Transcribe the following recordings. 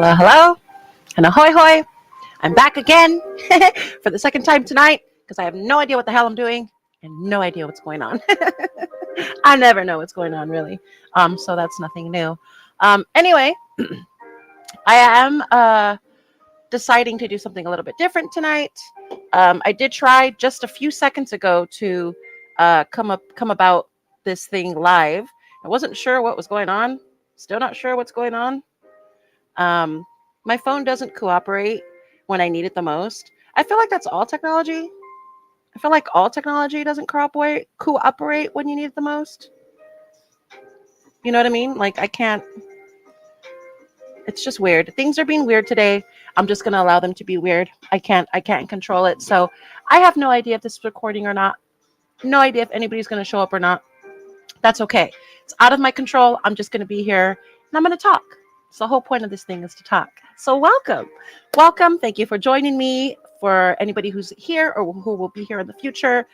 Hello, hello, and ahoy, hoy. I'm back again for the second time tonight because I have no idea what the hell I'm doing and no idea what's going on. I never know what's going on, really. So that's nothing new. Anyway, I am deciding to do something a little bit different tonight. I did try just a few seconds ago to come about this thing live. I wasn't sure what was going on. Still not sure what's going on. Um, my phone doesn't cooperate when I need it the most. I feel like that's all technology. I feel like all technology doesn't cooperate when you need it the most. You know what I mean? Like I can't. It's just weird. Things are being weird today. I'm just gonna allow them to be weird. I can't control it. So I have no idea if this is recording or not. No idea if anybody's gonna show up or not. That's okay. It's out of my control. I'm just gonna be here and I'm gonna talk. So the whole point of this thing is to talk. So welcome. Thank you for joining me. For anybody who's here or who will be here in the future,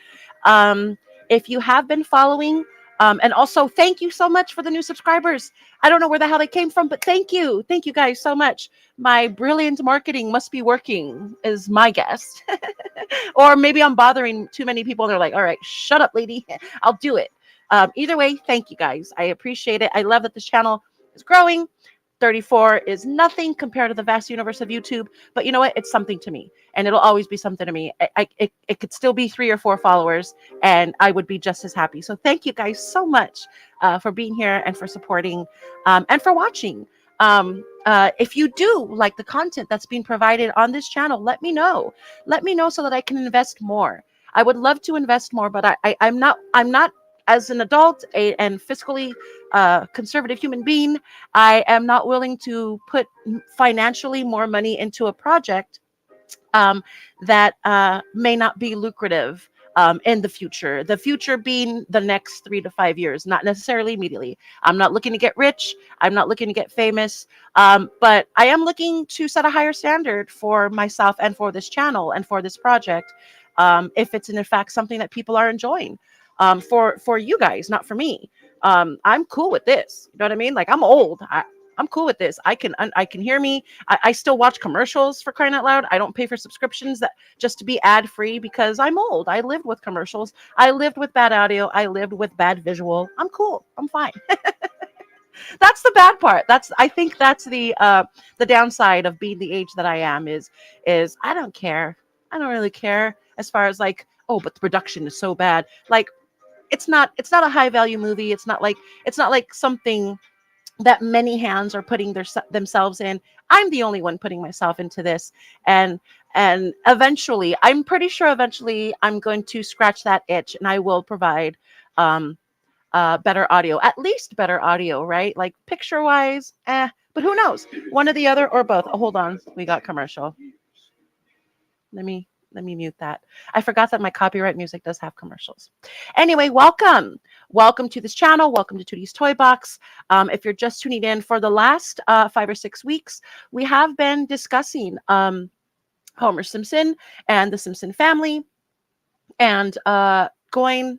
if you have been following, and also thank you so much for the new subscribers. I don't know where the hell they came from, but thank you guys so much. My brilliant marketing must be working, is my guess. Or maybe I'm bothering too many people. And they're like, all right, shut up, lady. I'll do it. Either way, thank you guys. I appreciate it. I love that this channel is growing. 34 is nothing compared to the vast universe of YouTube, but you know what? It's something to me, and it'll always be something to me. It could still be 3 or 4 followers, and I would be just as happy. So thank you guys so much for being here and for supporting and for watching. If you do like the content that's being provided on this channel, let me know. Let me know so that I can invest more. I would love to invest more, but I'm not as an adult and fiscally conservative human being. I am not willing to put financially more money into a project that may not be lucrative in the future. The future being the next 3 to 5 years, not necessarily immediately. I'm not looking to get rich. I'm not looking to get famous. But I am looking to set a higher standard for myself and for this channel and for this project. If it's in fact something that people are enjoying. For you guys, not for me. I'm cool with this. You know what I mean? Like I'm old. I'm cool with this. I can hear me. I still watch commercials, for crying out loud. I don't pay for subscriptions that just to be ad free because I'm old. I lived with commercials. I lived with bad audio. I lived with bad visual. I'm cool. I'm fine. That's the bad part. I think that's the downside of being the age that I am is I don't care. I don't really care as far as like, oh, but the production is so bad. Like it's not a high value movie. It's not like something that many hands are putting themselves in. I'm the only one putting myself into this, and eventually, I'm pretty sure eventually I'm going to scratch that itch, and I will provide better audio, at least better audio, right? Like picture wise, but who knows? One or the other or both. Oh, hold on, we got commercial. Let me mute that. I forgot that my copyright music does have commercials. Anyway, welcome to this channel. Welcome to Tootie's Toy Box. If you're just tuning in, for the last 5 or 6 weeks, we have been discussing Homer Simpson and the Simpson family, and going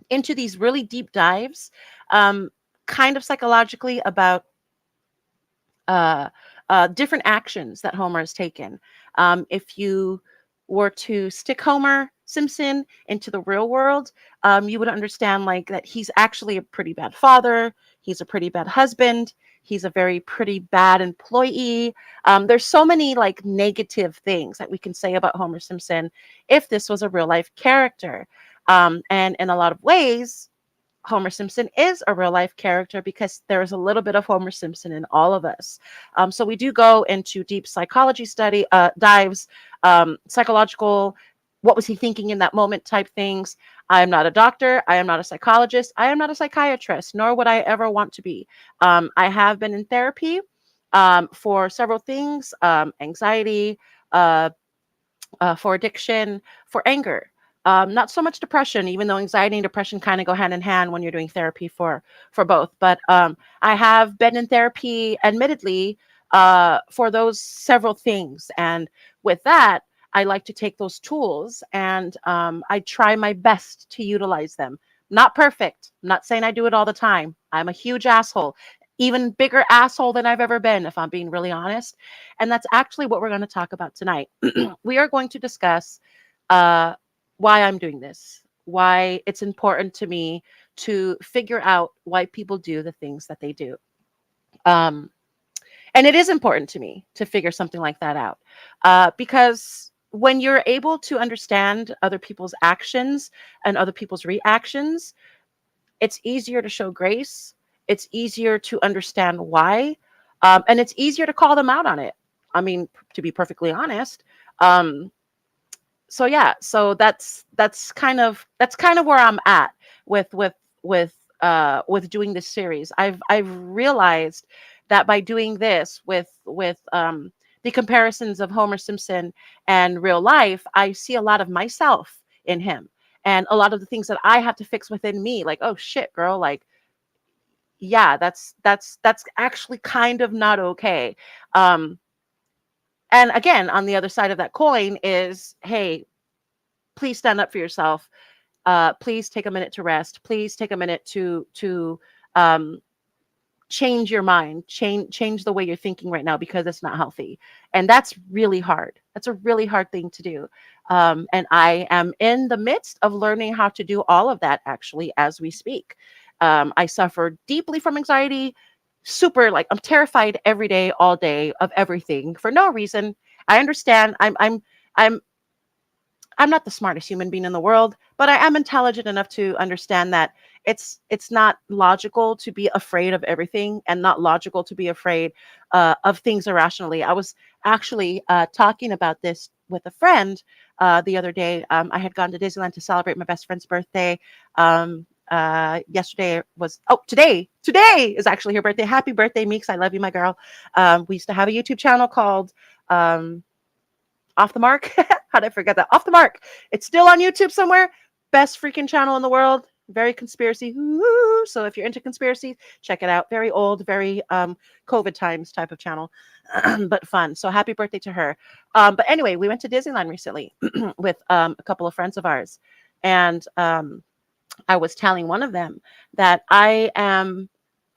into these really deep dives, kind of psychologically about different actions that Homer has taken. If you were to stick Homer Simpson into the real world, you would understand like that he's actually a pretty bad father. He's a pretty bad husband. He's a very pretty bad employee. There's so many like negative things that we can say about Homer Simpson if this was a real life character. And in a lot of ways, Homer Simpson is a real life character because there is a little bit of Homer Simpson in all of us. So we do go into deep psychology dives, psychological, what was he thinking in that moment type things. I am not a doctor. I am not a psychologist. I am not a psychiatrist, nor would I ever want to be. I have been in therapy for several things, anxiety, for addiction, for anger. Not so much depression, even though anxiety and depression kind of go hand in hand when you're doing therapy for both. But I have been in therapy, admittedly, for those several things. And with that, I like to take those tools and I try my best to utilize them. Not perfect. I'm not saying I do it all the time. I'm a huge asshole. even bigger asshole than I've ever been, if I'm being really honest. And that's actually what we're going to talk about tonight. We are going to discuss uh, why I'm doing this, why it's important to me to figure out why people do the things that they do. Um, and it is important to me to figure something like that out, because when you're able to understand other people's actions and other people's reactions, it's easier to show grace. It's easier to understand why, and it's easier to call them out on it. I mean, to be perfectly honest. Um, so yeah, so that's kind of where I'm at with with doing this series. I've realized that by doing this with the comparisons of Homer Simpson and real life, I see a lot of myself in him, and a lot of the things that I have to fix within me. Like, oh shit, girl, like, yeah, that's actually kind of not okay. Um, and again, on the other side of that coin is, hey, please stand up for yourself. Please take a minute to rest. Please take a minute to um, change your mind, change the way you're thinking right now, because it's not healthy, and that's really hard. That's a really hard thing to do. And I am in the midst of learning how to do all of that actually as we speak. I suffer deeply from anxiety, super, like, I'm terrified every day, all day, of everything for no reason. I understand. I'm not the smartest human being in the world, but I am intelligent enough to understand that it's not logical to be afraid of everything, and not logical to be afraid of things irrationally. I was actually talking about this with a friend the other day. I had gone to Disneyland to celebrate my best friend's birthday. Yesterday was, oh, today is actually her birthday. Happy birthday, Meeks! I love you, my girl. We used to have a YouTube channel called um, Off the Mark. How did I forget that? Off the Mark. It's still on YouTube somewhere. Best freaking channel in the world. Very conspiracy. Ooh. So if you're into conspiracy, check it out. Very old, very COVID times type of channel, but fun. So happy birthday to her. But anyway, we went to Disneyland recently with a couple of friends of ours. And I was telling one of them that I am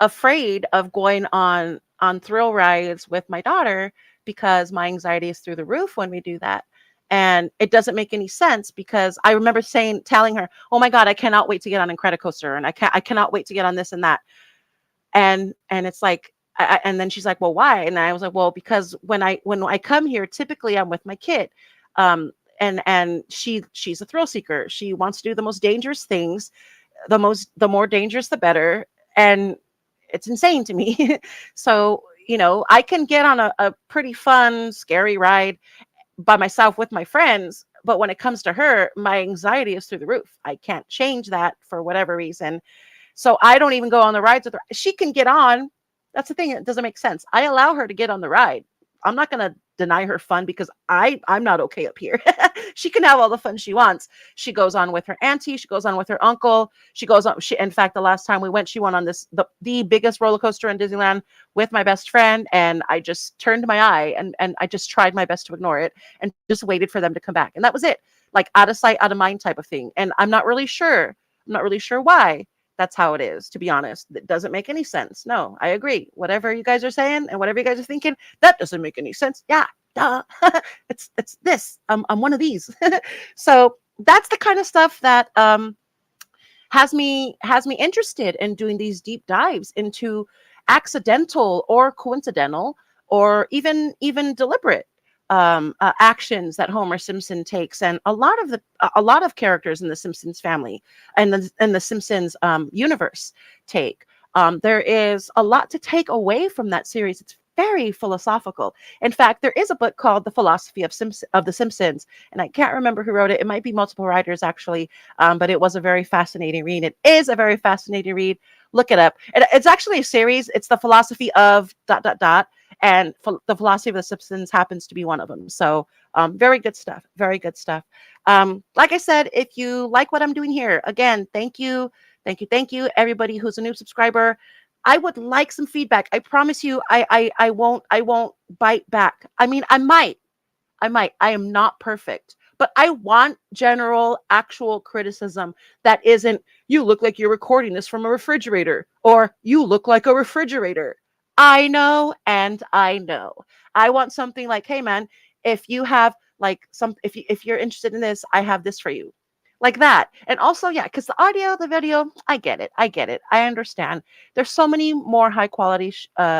afraid of going on thrill rides with my daughter, because my anxiety is through the roof when we do that. And it doesn't make any sense, because I remember telling her, "Oh my God, I cannot wait to get on Incredicoaster, and I cannot wait to get on this and that." And it's like, and then she's like, "Well, why?" And I was like, "Well, because when I come here, typically I'm with my kid, um, and she's a thrill seeker. She wants to do the most dangerous things, the more dangerous the better, and it's insane to me." So, I can get on a pretty fun scary ride by myself with my friends, but when it comes to her, my anxiety is through the roof. I can't change that for whatever reason. So I don't even go on the rides with her. She can get on. That's the thing. It doesn't make sense. I allow her to get on the ride. I'm not going to deny her fun, because I'm not okay up here. She can have all the fun she wants. She goes on with her auntie. She goes on with her uncle. She goes on. In fact, the last time we went, she went on the biggest roller coaster in Disneyland with my best friend. And I just turned my eye, and I just tried my best to ignore it, and just waited for them to come back. And that was it. Like, out of sight, out of mind type of thing. And I'm not really sure. I'm not really sure why that's how it is, to be honest. It doesn't make any sense. No, I agree. Whatever you guys are saying and whatever you guys are thinking, that doesn't make any sense. Yeah, duh. It's this. I'm one of these. So that's the kind of stuff that has me interested in doing these deep dives into accidental or coincidental, or even deliberate actions that Homer Simpson takes, and a lot of characters in the Simpsons family and the Simpsons universe take. There is a lot to take away from that series. It's very philosophical. In fact, there is a book called The Philosophy of the Simpsons, and I can't remember who wrote it. It might be multiple writers, actually, but it was a very fascinating read. It is a very fascinating read. Look it up. It's actually a series. It's The Philosophy of ... and The Philosophy of the Simpsons happens to be one of them. So very good stuff. Very good stuff. Like I said, if you like what I'm doing here, again, thank you. Thank you. Thank you, everybody who's a new subscriber. I would like some feedback. I promise you, I won't bite back. I mean, I might. I am not perfect, but I want general, actual criticism that isn't, you look like you're recording this from a refrigerator, or you look like a refrigerator. I know, and I know. I want something like, hey man, if you have like if you're interested in this, I have this for you. Like that. And also, yeah, because the audio, the video, I get it. I get it. I understand. There's so many more high quality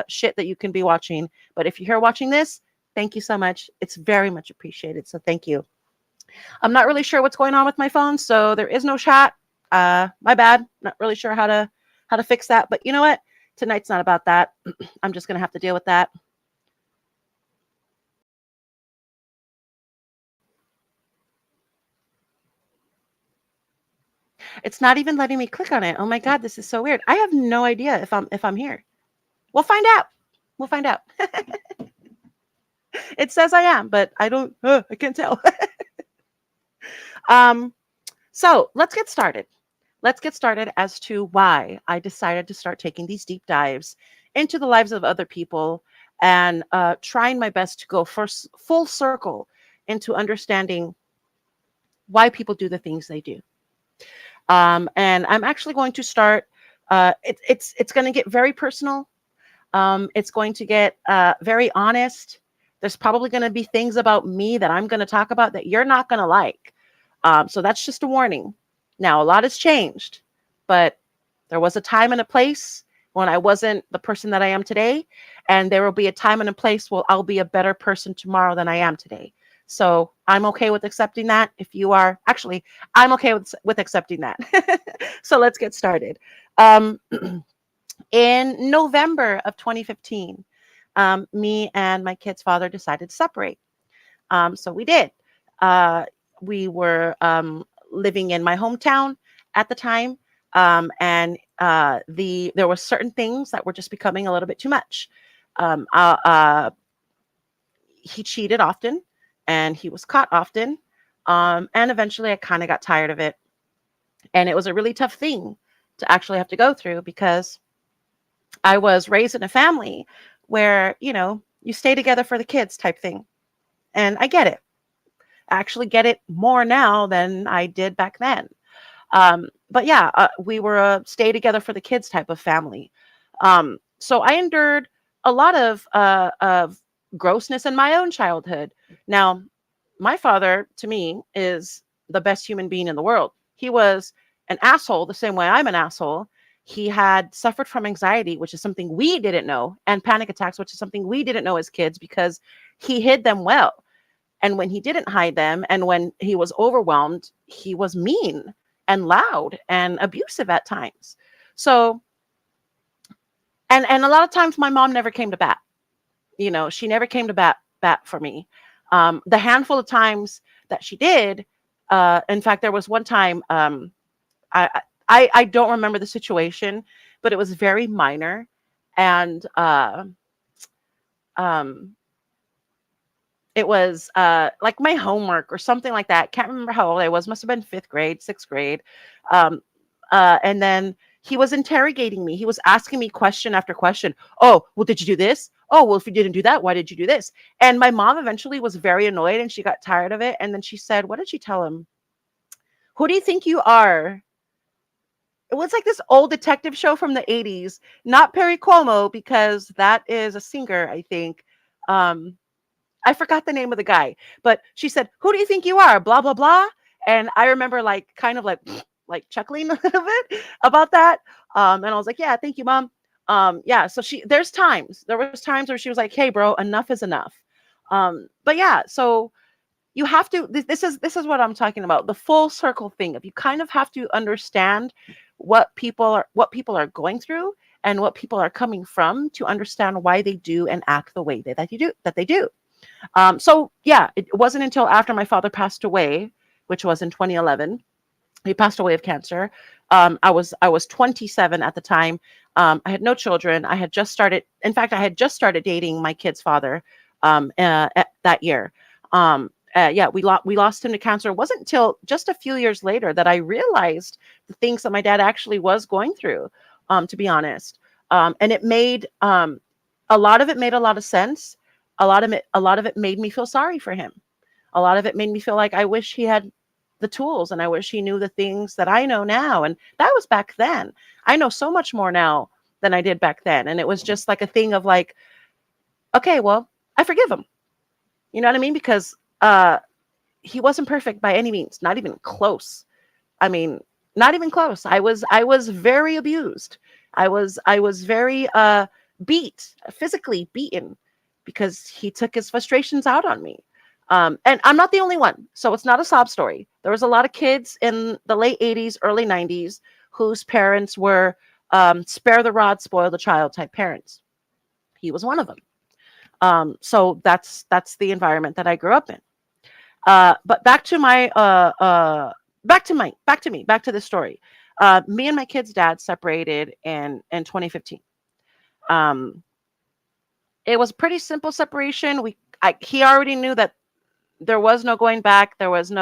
shit that you can be watching. But if you're here watching this, thank you so much. It's very much appreciated. So thank you. I'm not really sure what's going on with my phone, so there is no chat. My bad. Not really sure how to fix that. But you know what? Tonight's not about that. I'm just gonna have to deal with that. It's not even letting me click on it. Oh my god, this is so weird. I have no idea if I'm here. We'll find out. We'll find out. It says I am, but I don't. I can't tell. um, so let's get started. Let's get started as to why I decided to start taking these deep dives into the lives of other people and trying my best to go first full circle into understanding why people do the things they do. And I'm actually going to start. It's going to get very personal. It's going to get very honest. There's probably going to be things about me that I'm going to talk about that you're not going to like. So that's just a warning. Now, a lot has changed, but there was a time and a place when I wasn't the person that I am today. And there will be a time and a place where I'll be a better person tomorrow than I am today. So I'm okay with accepting that. If you are, actually, I'm okay with accepting that. So let's get started. In November of 2015, me and my kid's father decided to separate. So we did. We were living in my hometown at the time, and there were certain things that were just becoming a little bit too much. Um, uh, uh, he cheated often, and he was caught often, and eventually I kind of got tired of it. And it was a really tough thing to actually have to go through because I was raised in a family where, you stay together for the kids type thing. And I get it. I actually get it more now than I did back then. But yeah, we were a stay together for the kids type of family. So I endured a lot of grossness in my own childhood. Now, my father, to me, is the best human being in the world. He was an asshole the same way I'm an asshole. He had suffered from anxiety, which is something we didn't know, and panic attacks, which is something we didn't know as kids because he hid them well. And when he didn't hide them and when he was overwhelmed, he was mean and loud and abusive at times. So, and a lot of times my mom never came to bat. She never came to bat for me. The handful of times that she did, in fact, there was one time, I, I don't remember the situation, but it was very minor. And it was like my homework or something like that. Can't remember how old I was. Must have been fifth grade, sixth grade. Um, and then he was interrogating me. He was asking me question after question. Oh, well, did you do this? Oh, well, if you didn't do that, why did you do this? And my mom eventually was very annoyed and she got tired of it. And then she said, what did she tell him? Who do you think you are? It was like this old detective show from the 80s, not Perry Como, because that is a singer, I think. I forgot the name of the guy, but she said, who do you think you are? Blah, blah, blah. And I remember like kind of like chuckling a little bit about that. And I was like, yeah, thank you, mom. Yeah. So there was times where she was like, hey, bro, enough is enough. But yeah, so you have to, this is what I'm talking about. The full circle thing of you kind of have to understand what people are going through and what people are coming from to understand why they do and act the way that they do. So yeah, it wasn't until after my father passed away, which was in 2011. He passed away of cancer. I was 27 at the time. I had no children. In fact, I had just started dating my kid's father that year. Yeah, we lost him to cancer. It wasn't until just a few years later that I realized the things that my dad actually was going through, to be honest. And it made a lot of it made a lot of sense. A lot of it made me feel sorry for him. A lot of it made me feel like I wish he had the tools and I wish he knew the things that I know now. And that was back then. I know so much more now than I did back then. And it was just like a thing of like, okay, well, I forgive him. You know what I mean? Because he wasn't perfect by any means, not even close. I mean, not even close. I was very abused. I was very beat, physically beaten because he took his frustrations out on me. And I'm not the only one. So it's not a sob story. There was a lot of kids in the late 80s, early 90s whose parents were spare the rod, spoil the child type parents. He was one of them. So that's the environment that I grew up in. But back to the story. Me and my kid's dad separated in 2015. Um, it was a pretty simple separation. He already knew that there was no going back. There was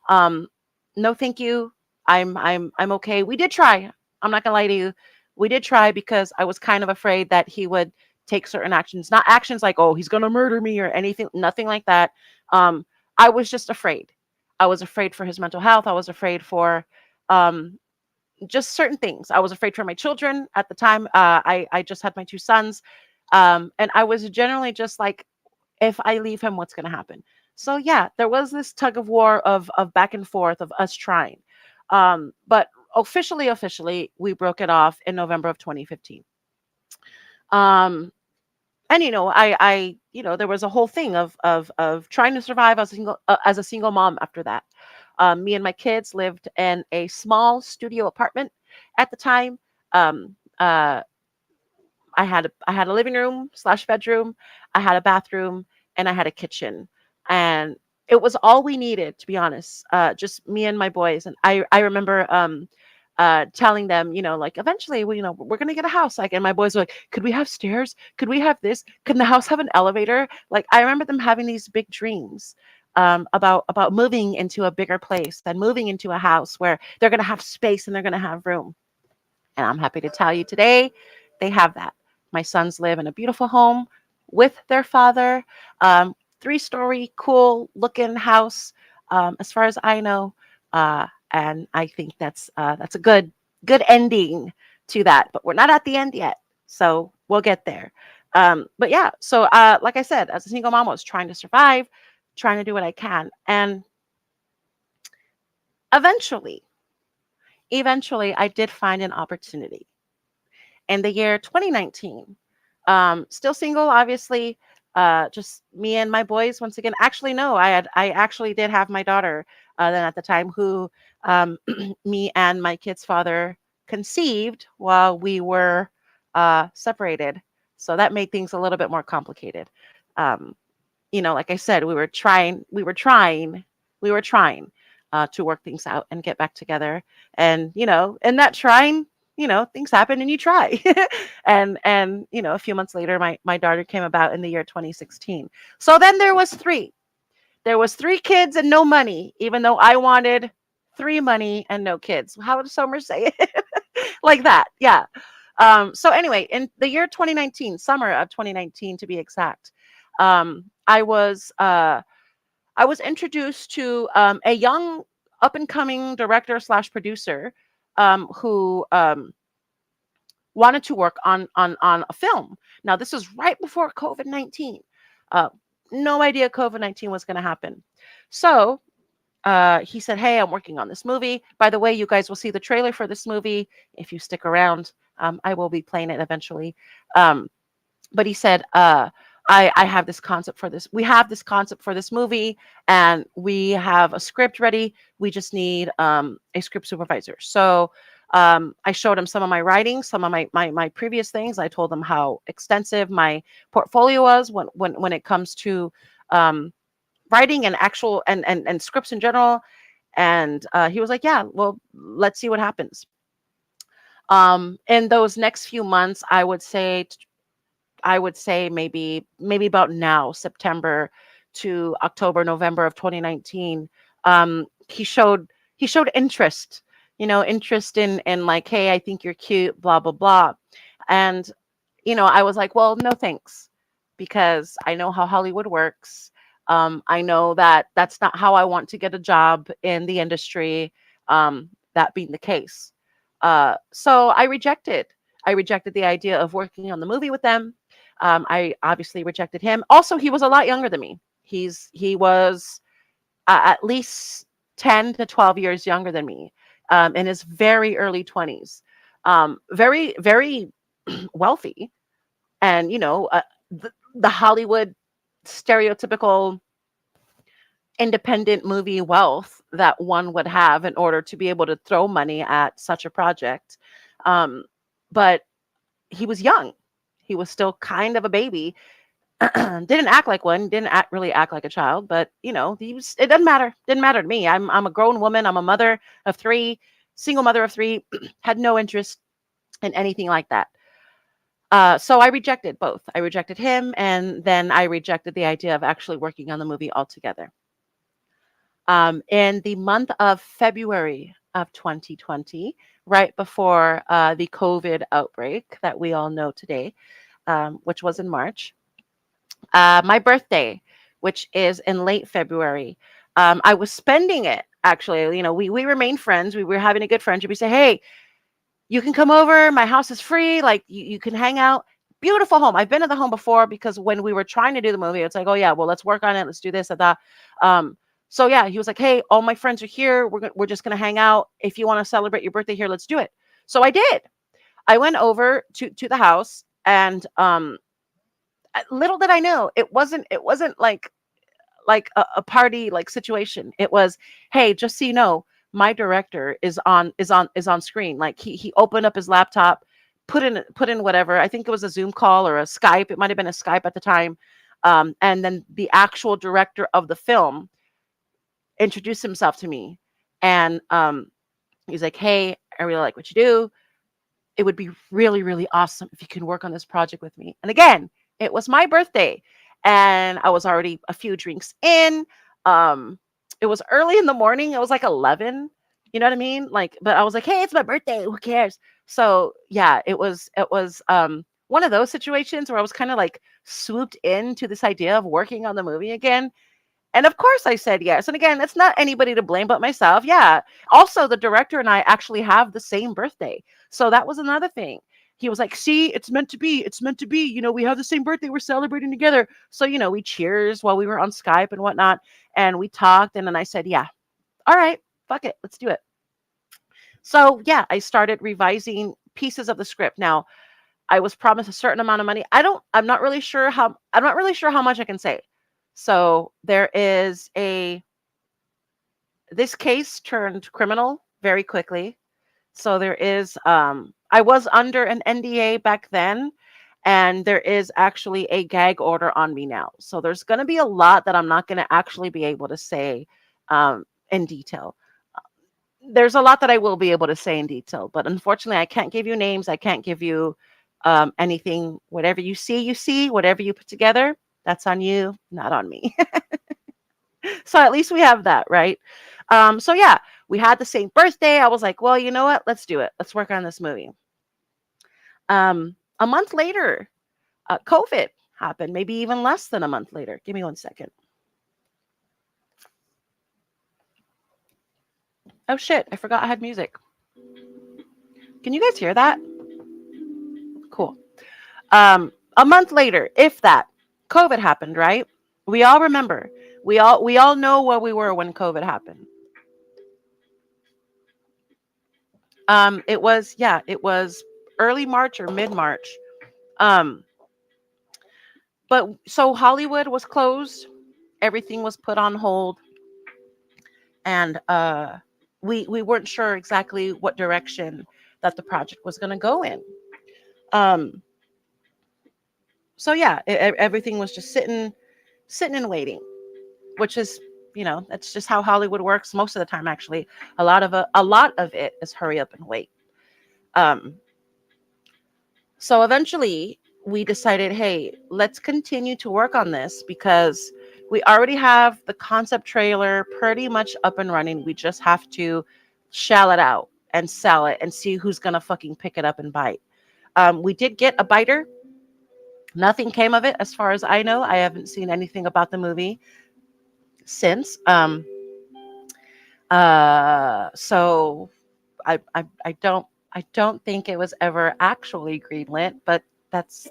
um, no thank you. I'm okay. We did try. I'm not gonna lie to you. We did try because I was kind of afraid that he would take certain actions, not actions like, oh, he's gonna murder me or anything, nothing like that. Um, I was just afraid. I was afraid for his mental health. I was afraid for um, just certain things. I was afraid for my children at the time. I just had my two sons, and I was generally just like, if I leave him, what's going to happen? So yeah, there was this tug of war of back and forth of us trying, but officially, we broke it off in November of 2015. Um, and there was a whole thing of trying to survive as a single mom after that. Me and my kids lived in a small studio apartment at the time. Uh, I had a living room slash bedroom, I had a bathroom, and I had a kitchen, and it was all we needed, to be honest. Just me and my boys, and I remember telling them, like eventually we're gonna get a house, like, and my boys were like, could we have stairs? Could we have this? Can the house have an elevator? Like I remember them having these big dreams about moving into a bigger place and moving into a house where they're gonna have space and they're gonna have room. And I'm happy to tell you today they have that. My sons live in a beautiful home with their father, 3-story, cool looking house, as far as I know. And I think that's a good ending to that. But we're not at the end yet, so we'll get there. But yeah, so like I said, as a single mom, I was trying to survive, trying to do what I can, and eventually, eventually, I did find an opportunity in the year 2019. Still single, obviously. Just me and my boys. Once again, actually, no, I actually did have my daughter then at the time, who me and my kid's father conceived while we were separated. So that made things a little bit more complicated. Um, like I said, we were trying to work things out and get back together. And in that trying, things happen and you try. And a few months later, my daughter came about in the year 2016. So then there was three kids and no money, even though I wanted three money and no kids. How did Somer say it? Like that? Yeah. So anyway, in the year 2019, summer of 2019 to be exact, I was introduced to a young up and coming director slash producer who wanted to work on a film. Now this was right before COVID-19. Uh, no idea COVID-19 was going to happen. So he said, "Hey, I'm working on this movie. By the way, you guys will see the trailer for this movie if you stick around. I will be playing it eventually." But he said, I have this concept for this. We have this concept for this movie, and we have a script ready. We just need a script supervisor." So I showed him some of my writing, some of my previous things. I told him how extensive my portfolio was when it comes to um, writing and actual and scripts in general. And he was like, "Yeah, well, let's see what happens." In those next few months, I would say maybe about now, September to October, November of 2019. He showed interest, interest in like, "Hey, I think you're cute, blah blah blah." And I was like, "Well, no thanks," because I know how Hollywood works. I know that that's not how I want to get a job in the industry. That being the case, so I rejected the idea of working on the movie with them. I obviously rejected him. Also, he was a lot younger than me. He was at least 10 to 12 years younger than me, in his very early 20s. Very, very wealthy. And, the Hollywood stereotypical independent movie wealth that one would have in order to be able to throw money at such a project. Um, but he was young. He was still kind of a baby. Didn't act like one, really act like a child, but it doesn't matter. Didn't matter to me. I'm a grown woman. I'm a mother of three, single mother of three, had no interest in anything like that. So I rejected both. I rejected him, and then I rejected the idea of actually working on the movie altogether. In the month of February of 2020, right before the COVID outbreak that we all know today, which was in March, my birthday, which is in late February, I was spending it actually. We remained friends. We were having a good friendship. We say, hey, you can come over. My house is free. Like you can hang out. Beautiful home. I've been to the home before because when we were trying to do the movie, it's like, oh yeah, well, let's work on it. Let's do this and that. So yeah, he was like, hey, all my friends are here. We're just gonna hang out. If you want to celebrate your birthday here, let's do it. So I did. I went over to the house, and little did I know, it wasn't like a party like situation. It was, hey, just so you know, my director is on screen. Like he opened up his laptop, put in whatever. I think it was a Zoom call or a Skype. It might have been a Skype at the time. And then the actual director of the film introduced himself to me, and he's like, hey, I really like what you do. It would be really, really awesome if you can work on this project with me. And again, it was my birthday, and I was already a few drinks in. It was early in the morning. It was like 11. You know what I mean? Like, but I was like, hey, it's my birthday. Who cares? So yeah, it was one of those situations where I was kind of like swooped into this idea of working on the movie again. And of course I said yes. And again, it's not anybody to blame but myself. Yeah. Also, the director and I actually have the same birthday. So that was another thing. He was like, see, it's meant to be. It's meant to be. We have the same birthday. We're celebrating together. So, we cheers while we were on Skype and whatnot. And we talked. And then I said, yeah, all right, fuck it. Let's do it. So yeah, I started revising pieces of the script. Now, I was promised a certain amount of money. I'm not really sure how much I can say. So there is this case turned criminal very quickly. So there is, I was under an NDA back then, and there is actually a gag order on me now. So there's going to be a lot that I'm not going to actually be able to say in detail. There's a lot that I will be able to say in detail, but unfortunately, I can't give you names. I can't give you anything. Whatever you see, you see. Whatever you put together, that's on you, not on me. So at least we have that, right? So yeah, we had the same birthday. I was like, well, you know what? Let's do it. Let's work on this movie. A month later, COVID happened, maybe even less than a month later. Give me 1 second. Oh shit, I forgot I had music. Can you guys hear that? Cool. A month later, if that, COVID happened, right? We all remember. We all know where we were when COVID happened. It was early March or mid-March. But so Hollywood was closed. Everything was put on hold. And we weren't sure exactly what direction that the project was going to go in. So yeah, everything was just sitting and waiting, which is, that's just how Hollywood works most of the time. Actually, a lot of it is hurry up and wait. So eventually we decided, hey, let's continue to work on this because we already have the concept trailer pretty much up and running. We just have to shell it out and sell it and see who's going to fucking pick it up and bite. We did get a biter. Nothing came of it as far as I know. I haven't seen anything about the movie. since. So I don't think it was ever actually greenlit, but that's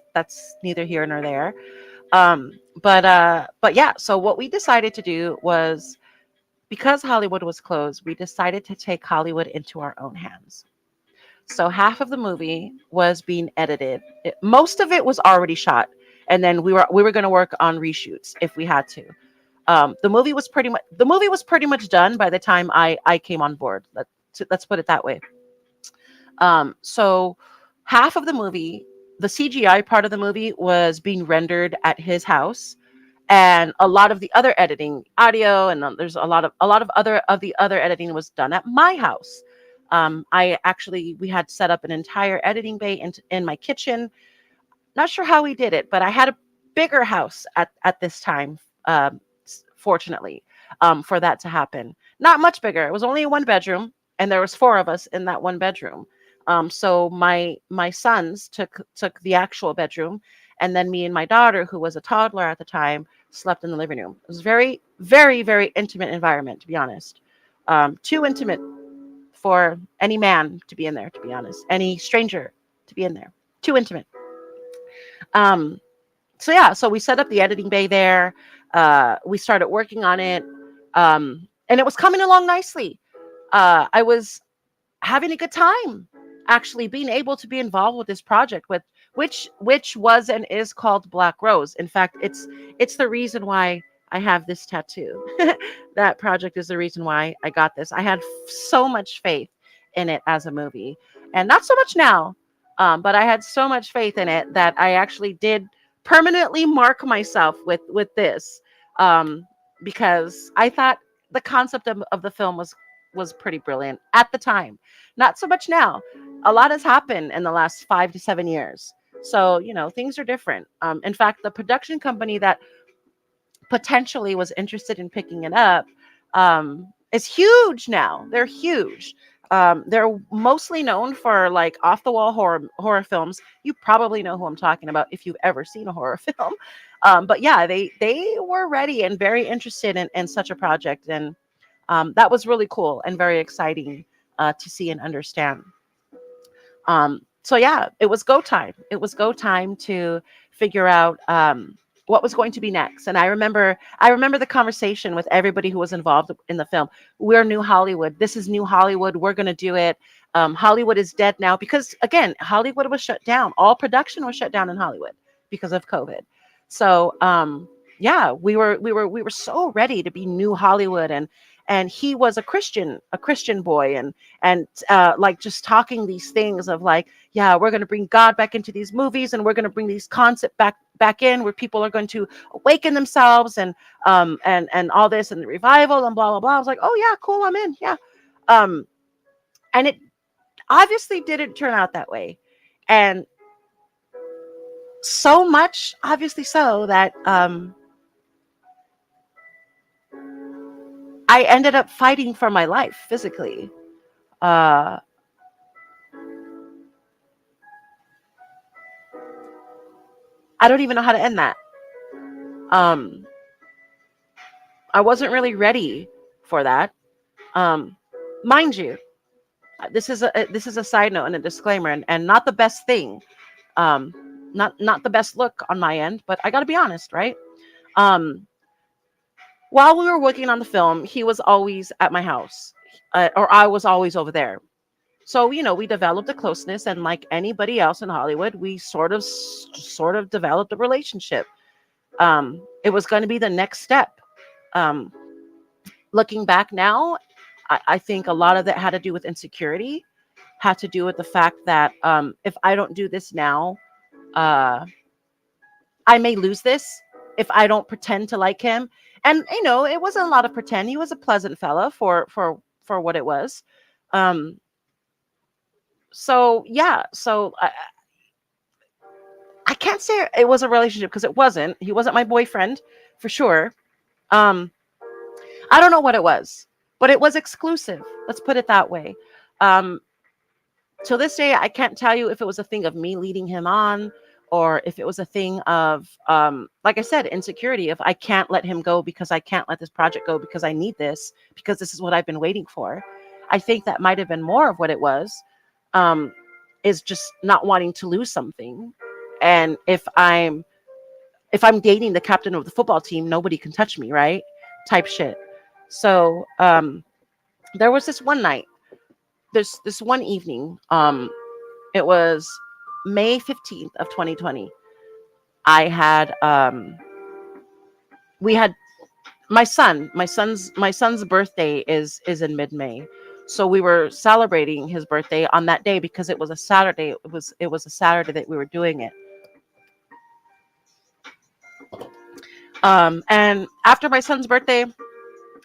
neither here nor there. But yeah, so what we decided to do was, because Hollywood was closed, we decided to take Hollywood into our own hands. So half of the movie was being edited. Most of it was already shot, and then we were going to work on reshoots if we had to. The movie was pretty much done by the time I came on board. Let's put it that way. So half of the movie, the CGI part of the movie, was being rendered at his house, and a lot of the other editing, audio, and there's a lot of other editing was done at my house. We had set up an entire editing bay in my kitchen. Not sure how we did it, but I had a bigger house at this time, fortunately, for that to happen. Not much bigger. It was only a one bedroom, and there was four of us in that one bedroom. So my sons took the actual bedroom, and then me and my daughter, who was a toddler at the time, slept in the living room. It was very, very, very intimate environment, to be honest. Too intimate for any man to be in there, to be honest. Any stranger to be in there. Too intimate. Um, so yeah, so we set up the editing bay there. We started working on it, and it was coming along nicely. I was having a good time, actually being able to be involved with this project, with which was and is called Black Rose. In fact, it's the reason why I have this tattoo. That project is the reason why I got this. I had so much faith in it as a movie, and not so much now, but I had so much faith in it that I actually did permanently mark myself with this, um, because I thought the concept of the film was pretty brilliant at the time. Not so much now. A lot has happened in the last 5 to 7 years. So, things are different. In fact, the production company that potentially was interested in picking it up, is huge now. They're huge. They're mostly known for like off the wall horror films. You probably know who I'm talking about if you've ever seen a horror film. But yeah, they were ready and very interested in such a project, and that was really cool and very exciting to see and understand. So yeah, it was go time. It was go time to figure out what was going to be next. And I remember the conversation with everybody who was involved in the film. We're New Hollywood. This is New Hollywood. We're going to do it. Hollywood is dead now because, again, Hollywood was shut down. All production was shut down in Hollywood because of COVID. So yeah, we were so ready to be New Hollywood, and he was a Christian boy, and like just talking these things of like, yeah, we're going to bring God back into these movies, and we're going to bring these concepts back in where people are going to awaken themselves, and all this, and the revival, and blah blah blah. I was like, oh yeah, cool, I'm in. Yeah. um and it obviously didn't turn out that way, and so much obviously so that I ended up fighting for my life physically. uh I don't even know how to end that. um I wasn't really ready for that. um Mind you, this is a side note and a disclaimer, and not the best thing. um not the best look on my end, but I got to be honest, right? um while we were working on the film, he was always at my house, or I was always over there. So we developed a closeness, and like anybody else in Hollywood, we sort of developed a relationship. It was going to be the next step. um Looking back now, I think a lot of that had to do with insecurity, had to do with the fact that, if I don't do this now, uh, I may lose this if I don't pretend to like him. And it wasn't a lot of pretend. He was a pleasant fella for what it was. Um, so yeah, so I can't say it was a relationship because it wasn't. He wasn't my boyfriend for sure. Um, I don't know what it was, but it was exclusive. Let's put it that way. Um, till this day, I can't tell you if it was a thing of me leading him on, or if it was a thing of, like I said, insecurity. If I can't let him go because I can't let this project go because I need this, because this is what I've been waiting for. I think that might have been more of what it was, um, is just not wanting to lose something. And if I'm dating the captain of the football team, nobody can touch me, right? Type shit. So there was this one night, this one evening. It was May 15th of 2020. I had we had my son's birthday is in mid-May. So we were celebrating his birthday on that day because it was a Saturday. It was a Saturday that we were doing it. And after my son's birthday,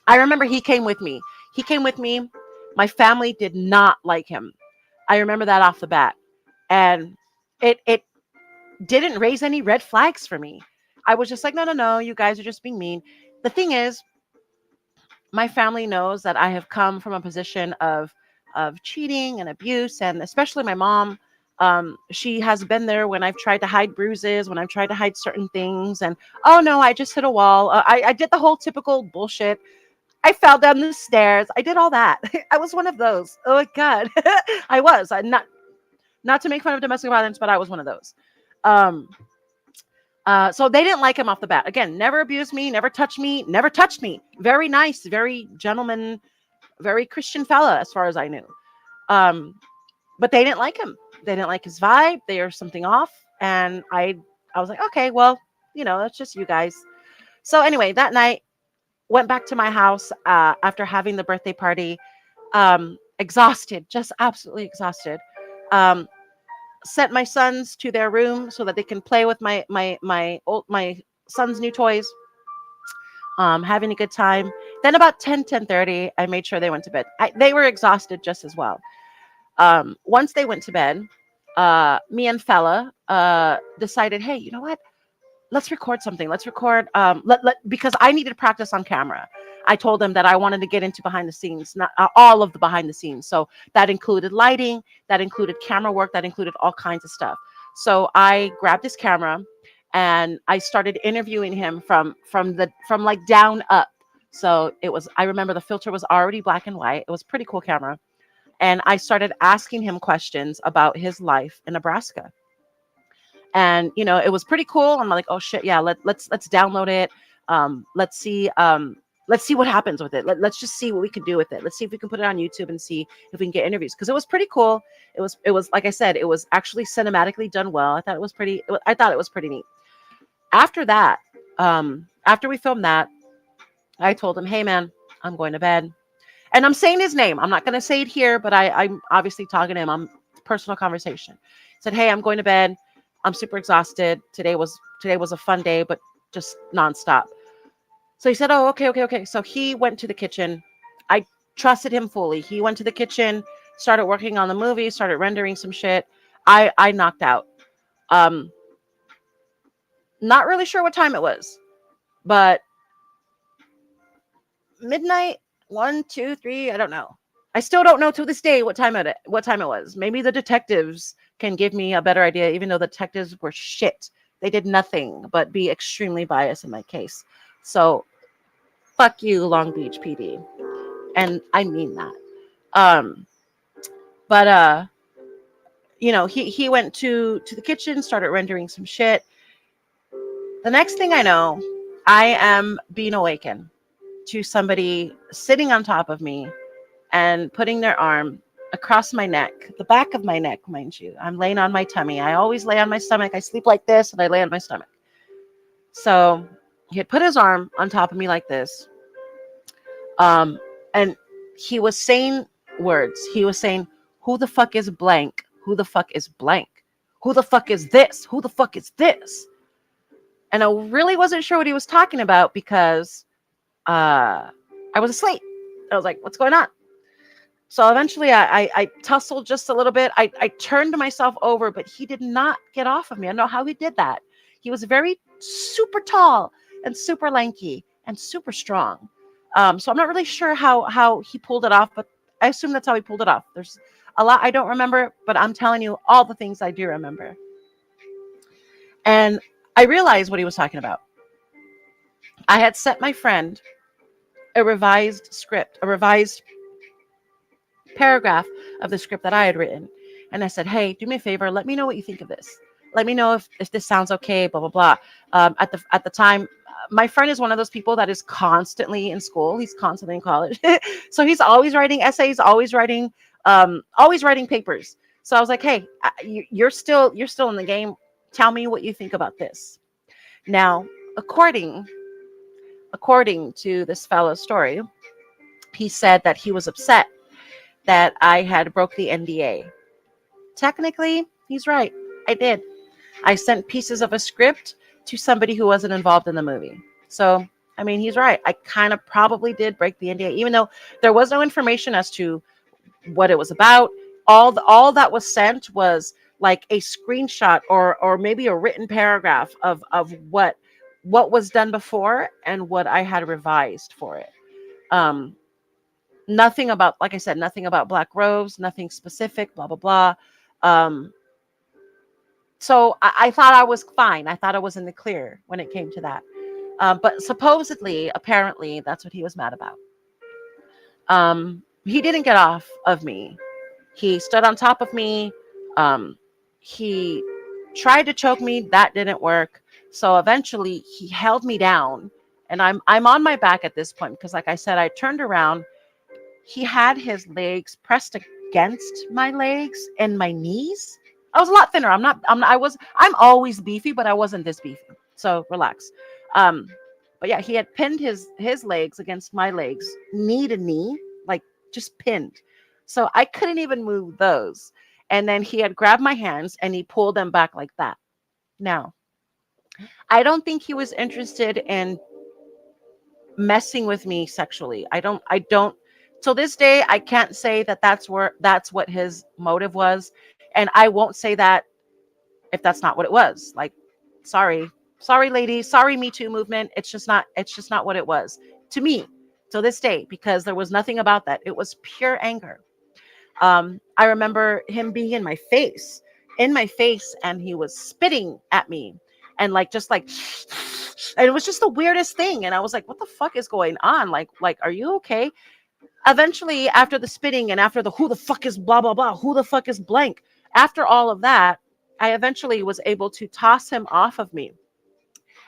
I remember he came with me. He came with me. My family did not like him. I remember that off the bat. And it didn't raise any red flags for me. I was just like, no, no, no, you guys are just being mean. The thing is, my family knows that I have come from a position of cheating and abuse, and especially my mom. She has been there when I've tried to hide bruises, when I've tried to hide certain things, and oh no, I just hit a wall. I did the whole typical bullshit. I fell down the stairs. I did all that. I was one of those. Oh my god, I was. Not to make fun of domestic violence, but I was one of those. Um, so they didn't like him off the bat. Again, never abused me, never touched me, never touched me. Very nice, very gentleman, very Christian fella, as far as I knew. Um, but they didn't like him. They didn't like his vibe. There's something off, and I was like, okay, well, it's just you guys. So anyway, that night went back to my house after having the birthday party, exhausted, just absolutely exhausted. Um, Sent my sons to their room so that they can play with my son's new toys, having a good time. Then about 10:30, I made sure they went to bed. They were exhausted just as well. Once they went to bed, me and fella decided, hey, you know what? Let's record something. Let's record, because I needed to practice on camera. I told them that I wanted to get into behind the scenes, not all of the behind the scenes. So that included lighting, that included camera work, that included all kinds of stuff. So I grabbed his camera and I started interviewing him from like down up. So I remember the filter was already black and white. It was a pretty cool camera. And I started asking him questions about his life in Nebraska. And it was pretty cool. I'm like, oh shit, yeah, let's download it. Let's see what happens with it. Let's just see what we can do with it. Let's see if we can put it on YouTube and see if we can get interviews, because it was pretty cool. It was like I said, it was actually cinematically done well. I thought it was pretty neat. After that, after we filmed that, I told him, hey man, I'm going to bed. And I'm saying his name. I'm not going to say it here, but I'm obviously talking to him. I'm personal conversation. Said, hey, I'm going to bed. I'm super exhausted. Today was a fun day, but just nonstop. So he said, oh, okay. So he went to the kitchen. I trusted him fully. He went to the kitchen, started working on the movie, started rendering some shit. I knocked out. Not really sure what time it was, but midnight, 1, 2, 3, I don't know. I still don't know to this day what time it was. Maybe the detectives can give me a better idea, even though the detectives were shit. They did nothing but be extremely biased in my case. So fuck you, Long Beach PD. And I mean that. But he went to the kitchen, started rendering some shit. The next thing I know, I am being awakened to somebody sitting on top of me and putting their arm across my neck, the back of my neck, mind you. I'm laying on my tummy. I always lay on my stomach. I sleep like this and I lay on my stomach. So he had put his arm on top of me like this. And he was saying words. He was saying, who the fuck is blank? Who the fuck is blank? Who the fuck is this? Who the fuck is this? And I really wasn't sure what he was talking about because I was asleep. I was like, what's going on? So eventually I tussled just a little bit. I turned myself over, but he did not get off of me. I don't know how he did that. He was very super tall and super lanky and super strong. So I'm not really sure how he pulled it off, but I assume that's how he pulled it off. There's a lot I don't remember, but I'm telling you all the things I do remember. And I realized what he was talking about. I had sent my friend a revised script, a revised paragraph of the script that I had written. And I said, hey, do me a favor, let me know what you think of this. Let me know if this sounds okay, blah, blah, blah. At the time, my friend is one of those people that is constantly in school. He's constantly in college. So he's always writing essays, always writing papers. So I was like, hey, you're still in the game. Tell me what you think about this. Now, according according to this fellow's story, he said that he was upset that I had broke the NDA. Technically, he's right. I did. I sent pieces of a script to somebody who wasn't involved in the movie. So, I mean, he's right. I kind of probably did break the NDA, even though there was no information as to what it was about. All that was sent was like a screenshot or maybe a written paragraph of what was done before and what I had revised for it. Um, Nothing about, like I said, nothing about black robes, nothing specific, blah blah blah. Um, so I thought I was fine. I thought I was in the clear when it came to that. But supposedly, apparently, that's what he was mad about. He didn't get off of me. He stood on top of me. Um, he tried to choke me. That didn't work. So eventually, he held me down, and I'm on my back at this point because, like I said, I turned around. He had his legs pressed against my legs and my knees. I was a lot thinner. I'm always beefy, but I wasn't this beefy. So relax. Um, but yeah, he had pinned his legs against my legs, knee to knee, like just pinned. So I couldn't even move those. And then he had grabbed my hands and he pulled them back like that. Now, I don't think he was interested in messing with me sexually. I don't till this day I can't say that that's what his motive was, and I won't say that if that's not what it was. Like, sorry. Sorry ladies, sorry Me Too movement. It's just not what it was to me till this day, because there was nothing about that. It was pure anger. I remember him being in my face, and he was spitting at me, and like just like, and it was just the weirdest thing. And I was like, "What the fuck is going on? Like, are you okay?" Eventually, after the spitting and after the who the fuck is blah blah blah, who the fuck is blank, after all of that, I eventually was able to toss him off of me.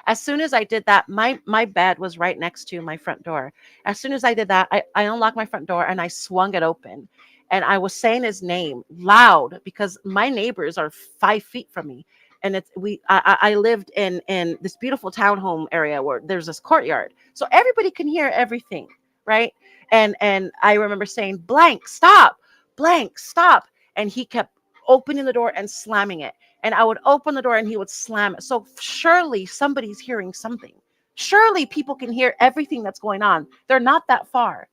As soon as I did that, my bed was right next to my front door. As soon as I did that, I unlocked my front door and I swung it open. And I was saying his name loud because my neighbors are 5 feet from me. And I lived in this beautiful townhome area where there's this courtyard. So everybody can hear everything, right? And I remember saying, blank, stop. And he kept opening the door and slamming it, and I would open the door and he would slam it. So surely somebody's hearing something. Surely people can hear everything that's going on. They're not that far.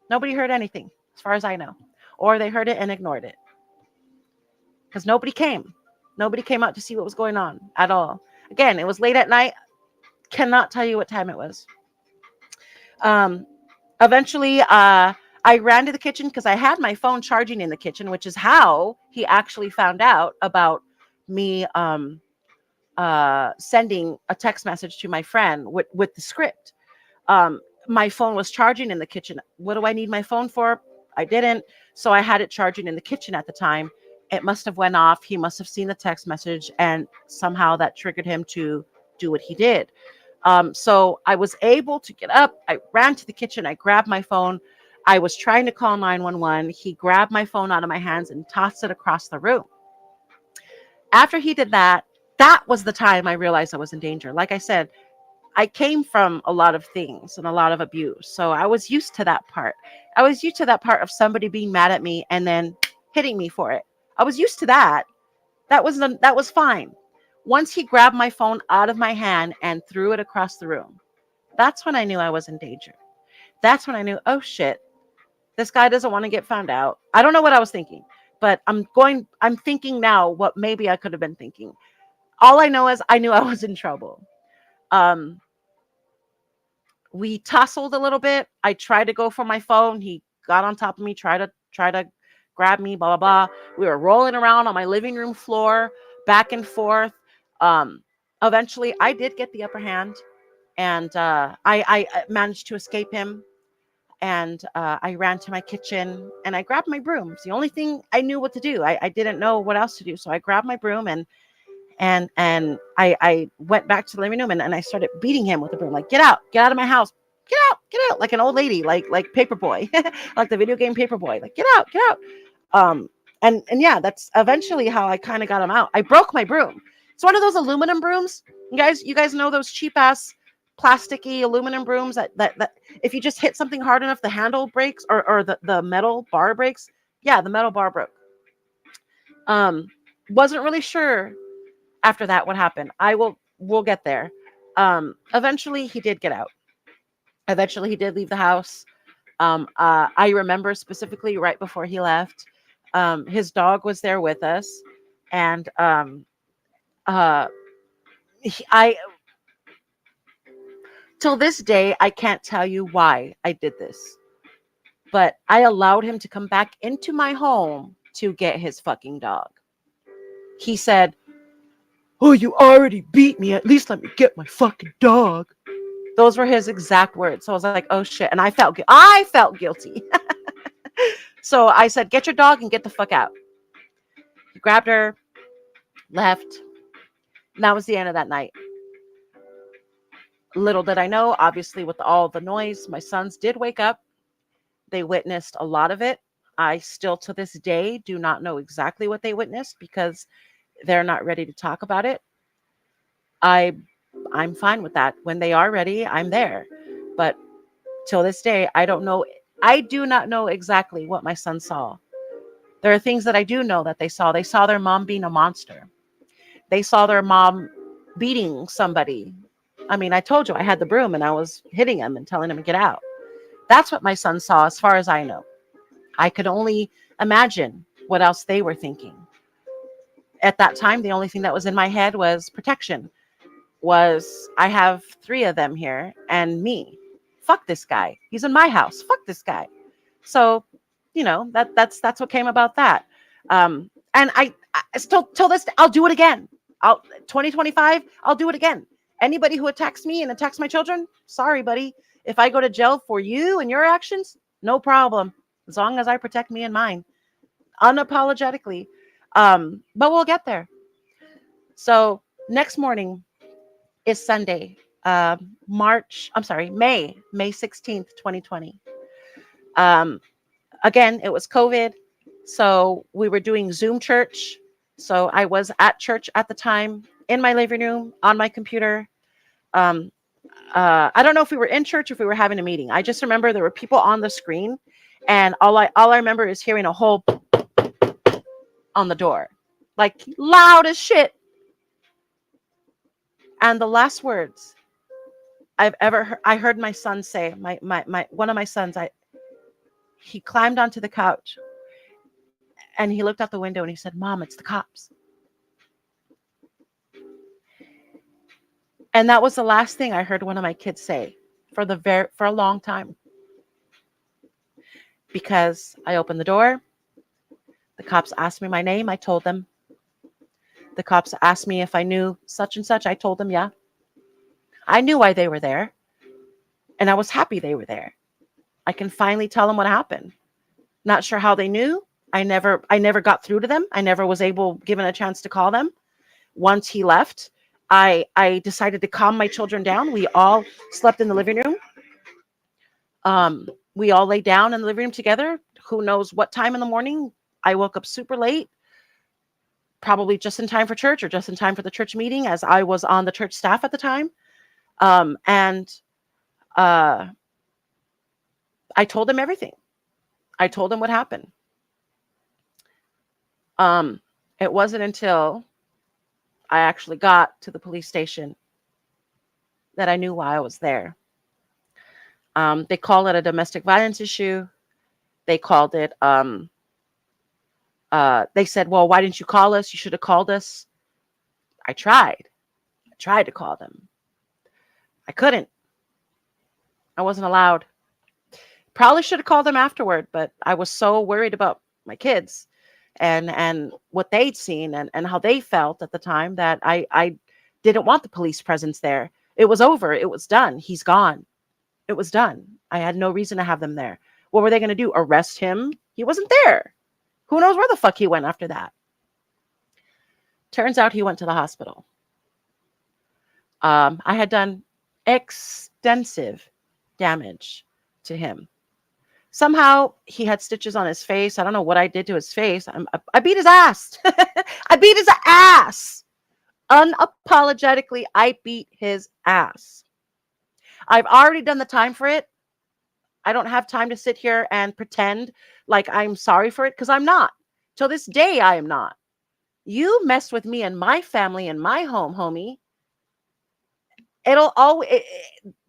Nobody heard anything, as far as I know. Or they heard it and ignored it. Because nobody came. Nobody came out to see what was going on at all. Again, it was late at night. Cannot tell you what time it was. Um, Eventually, I ran to the kitchen because I had my phone charging in the kitchen, which is how he actually found out about me sending a text message to my friend with the script. My phone was charging in the kitchen. What do I need my phone for? I didn't. So I had it charging in the kitchen at the time. It must have went off. He must have seen the text message, and somehow that triggered him to do what he did. So I was able to get up. I ran to the kitchen. I grabbed my phone. I was trying to call 911. He grabbed my phone out of my hands and tossed it across the room. After he did that, that was the time I realized I was in danger. Like I said, I came from a lot of things and a lot of abuse. So I was used to that part. I was used to that part of somebody being mad at me and then hitting me for it. I was used to that. That was fine. Once he grabbed my phone out of my hand and threw it across the room, that's when I knew I was in danger. That's when I knew, oh shit, this guy doesn't want to get found out. I don't know what I was thinking, but I'm thinking now what maybe I could have been thinking. All I know is I knew I was in trouble. Um, we tussled a little bit. I tried to go for my phone. He got on top of me, try to grab me, blah blah blah. We were rolling around on my living room floor, back and forth. Um, Eventually, I did get the upper hand, and I managed to escape him. And I ran to my kitchen and I grabbed my broom. It's the only thing I knew what to do. I didn't know what else to do, so I grabbed my broom and I went back to the living room and I started beating him with the broom, like, get out of my house, get out, like an old lady, like Paperboy, like the video game Paperboy, like get out. Um, and yeah, that's eventually how I kind of got him out. I broke my broom. It's one of those aluminum brooms. You guys know those cheap ass plasticky aluminum brooms that if you just hit something hard enough, the handle breaks or the metal bar breaks. Yeah, the metal bar broke. Um, wasn't really sure after that what happened. We'll get there. Eventually he did get out. Eventually he did leave the house. I remember specifically right before he left, his dog was there with us, and uh, I till this day I can't tell you why I did this, but I allowed him to come back into my home to get his fucking dog. He said, "Oh, you already beat me. At least let me get my fucking dog." Those were his exact words. So I was like, "Oh shit!" And I felt guilty. So I said, "Get your dog and get the fuck out." He grabbed her, left. And that was the end of that night. Little did I know, obviously, with all the noise, my sons did wake up. They witnessed a lot of it. I still, to this day, do not know exactly what they witnessed because they're not ready to talk about it. I'm fine with that. When they are ready, I'm there. But till this day, I don't know. I do not know exactly what my son saw. There are things that I do know that they saw. They saw their mom being a monster. They saw their mom beating somebody. I mean, I told you I had the broom and I was hitting him and telling him to get out. That's what my son saw, as far as I know. I could only imagine what else they were thinking. At that time, the only thing that was in my head was protection. Was I have 3 of them here and me. Fuck this guy. He's in my house. Fuck this guy. So, that's what came about that. And I still till this I'll do it again. 2025, I'll do it again. Anybody who attacks me and attacks my children, sorry, buddy. If I go to jail for you and your actions, no problem. As long as I protect me and mine, unapologetically. But we'll get there. So next morning is Sunday, May 16th, 2020. Again, it was COVID. So we were doing Zoom church. So I was at church at the time in my living room on my computer. I don't know if we were in church or if we were having a meeting. I just remember there were people on the screen, and all I remember is hearing a whole on the door, like loud as shit. And the last words I've ever heard, I heard my son say, my one of my sons, he climbed onto the couch and he looked out the window and he said, "Mom, it's the cops." And that was the last thing I heard one of my kids say for a long time. Because I opened the door, the cops asked me my name, I told them. The cops asked me if I knew such and such, I told them, yeah. I knew why they were there, and I was happy they were there. I can finally tell them what happened. Not sure how they knew. I never got through to them. I never was given a chance to call them. Once he left, I decided to calm my children down. We all slept in the living room. We all lay down in the living room together. Who knows what time in the morning? I woke up super late, probably just in time for church or just in time for the church meeting, as I was on the church staff at the time. And I told them everything. I told them what happened. It wasn't until I actually got to the police station that I knew why I was there. They call it a domestic violence issue. They called it, they said, "Well, why didn't you call us? You should have called us." I tried to call them. I couldn't. I wasn't allowed. Probably should have called them afterward, but I was so worried about my kids and what they'd seen and how they felt at the time that I didn't want the police presence there. It was over. It was done. He's gone. It was done. I had no reason to have them there. What were they going to do? Arrest him? He wasn't there. Who knows where the fuck he went after that? Turns out he went to the hospital. I had done extensive damage to him. Somehow he had stitches on his face. I don't know what I did to his face. I beat his ass. I beat his ass. Unapologetically, I beat his ass. I've already done the time for it. I don't have time to sit here and pretend like I'm sorry for it, because I'm not. Till this day, I am not. You mess with me and my family and my home, homie. It'll always,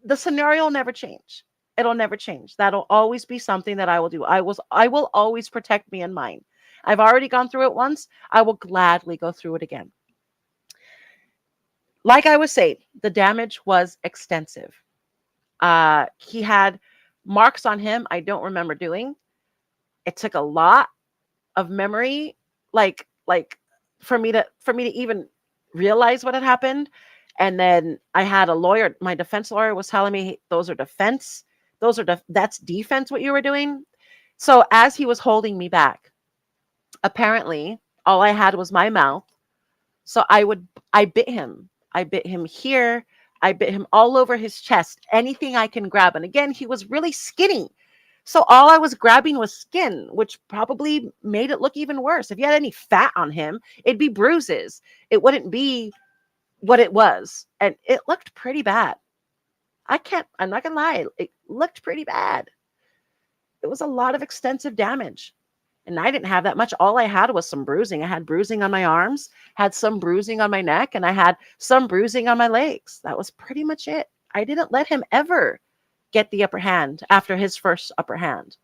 the scenario will never change. It'll never change. That'll always be something that I will do. I will always protect me and mine. I've already gone through it once. I will gladly go through it again. Like I was saying, the damage was extensive. He had marks on him I don't remember doing. It took a lot of memory, like for me to even realize what had happened. And then I had a lawyer, my defense lawyer was telling me those are defense. That's defense, what you were doing. So as he was holding me back, apparently all I had was my mouth. So I bit him. I bit him here. I bit him all over his chest, anything I can grab. And again, he was really skinny. So all I was grabbing was skin, which probably made it look even worse. If you had any fat on him, it'd be bruises. It wouldn't be what it was. And it looked pretty bad. I'm not gonna lie. It looked pretty bad. It was a lot of extensive damage. And I didn't have that much. All I had was some bruising. I had bruising on my arms, had some bruising on my neck, and I had some bruising on my legs. That was pretty much it. I didn't let him ever get the upper hand after his first upper hand.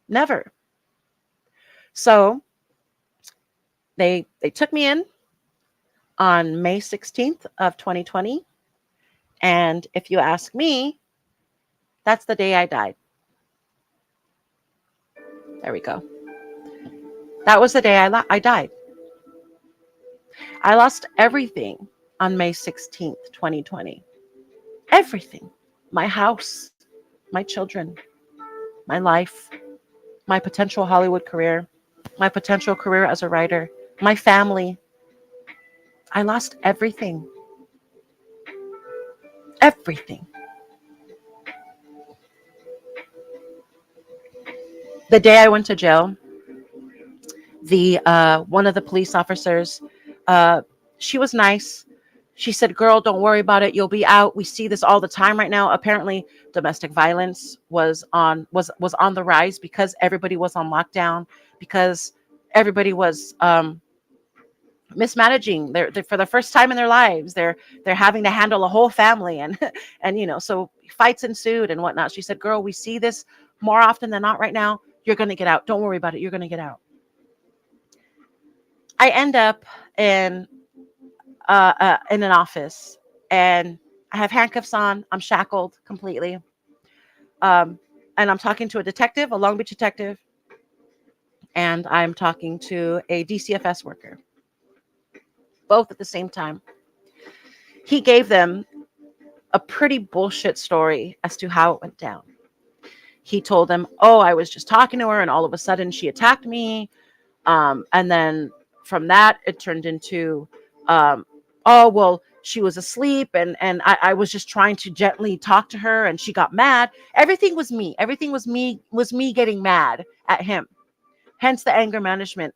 Never. So they took me in on May 16th of 2020. And if you ask me, that's the day I died. There we go. That was the day I died. I lost everything on May 16th, 2020. Everything. My house, my children, my life, my potential Hollywood career, my potential career as a writer, my family. I lost everything. Everything. The day I went to jail, one of the police officers, she was nice. She said, "Girl, don't worry about it. You'll be out. We see this all the time right now." Apparently, domestic violence was on the rise because everybody was on lockdown, because everybody was mismanaging. They're for the first time in their lives. They're having to handle a whole family, and so fights ensued and whatnot. She said, "Girl, we see this more often than not right now. You're gonna get out. Don't worry about it. You're gonna get out." I end up in an office, and I have handcuffs on. I'm shackled completely. And I'm talking to a detective, a Long Beach detective, and I'm talking to a DCFS worker, both at the same time. He gave them a pretty bullshit story as to how it went down. He told them, "Oh, I was just talking to her, and all of a sudden she attacked me. And then from that, it turned into, oh, well, she was asleep, and I was just trying to gently talk to her, and she got mad." Everything was me. Everything was me getting mad at him. Hence the anger management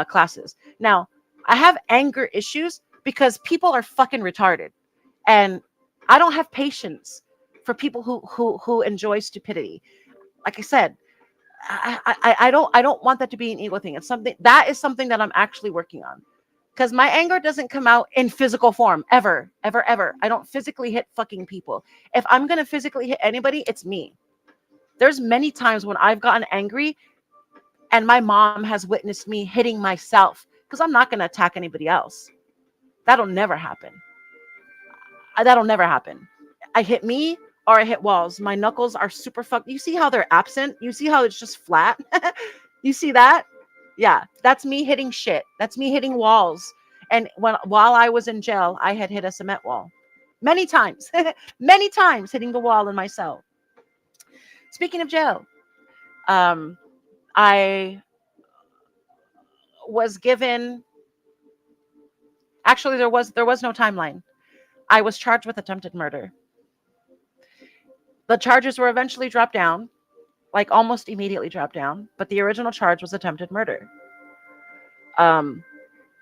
classes. Now, I have anger issues because people are fucking retarded, and I don't have patience for people who enjoy stupidity. Like I said, I don't want that to be an ego thing. It's something that I'm actually working on, because my anger doesn't come out in physical form ever. I don't physically hit fucking people. If I'm gonna physically hit anybody, it's me. There's many times when I've gotten angry and my mom has witnessed me hitting myself, because I'm not gonna attack anybody else. That'll never happen. I hit me or I hit walls. My knuckles are super fucked. You see how they're absent? You see how it's just flat? You see that? Yeah, that's me hitting shit. That's me hitting walls. And while I was in jail, I had hit a cement wall many times, many times hitting the wall in my cell. Speaking of jail, um, I was given, actually there was no timeline. I was charged with attempted murder. The charges were eventually dropped down, like almost immediately dropped down, but the original charge was attempted murder. Um,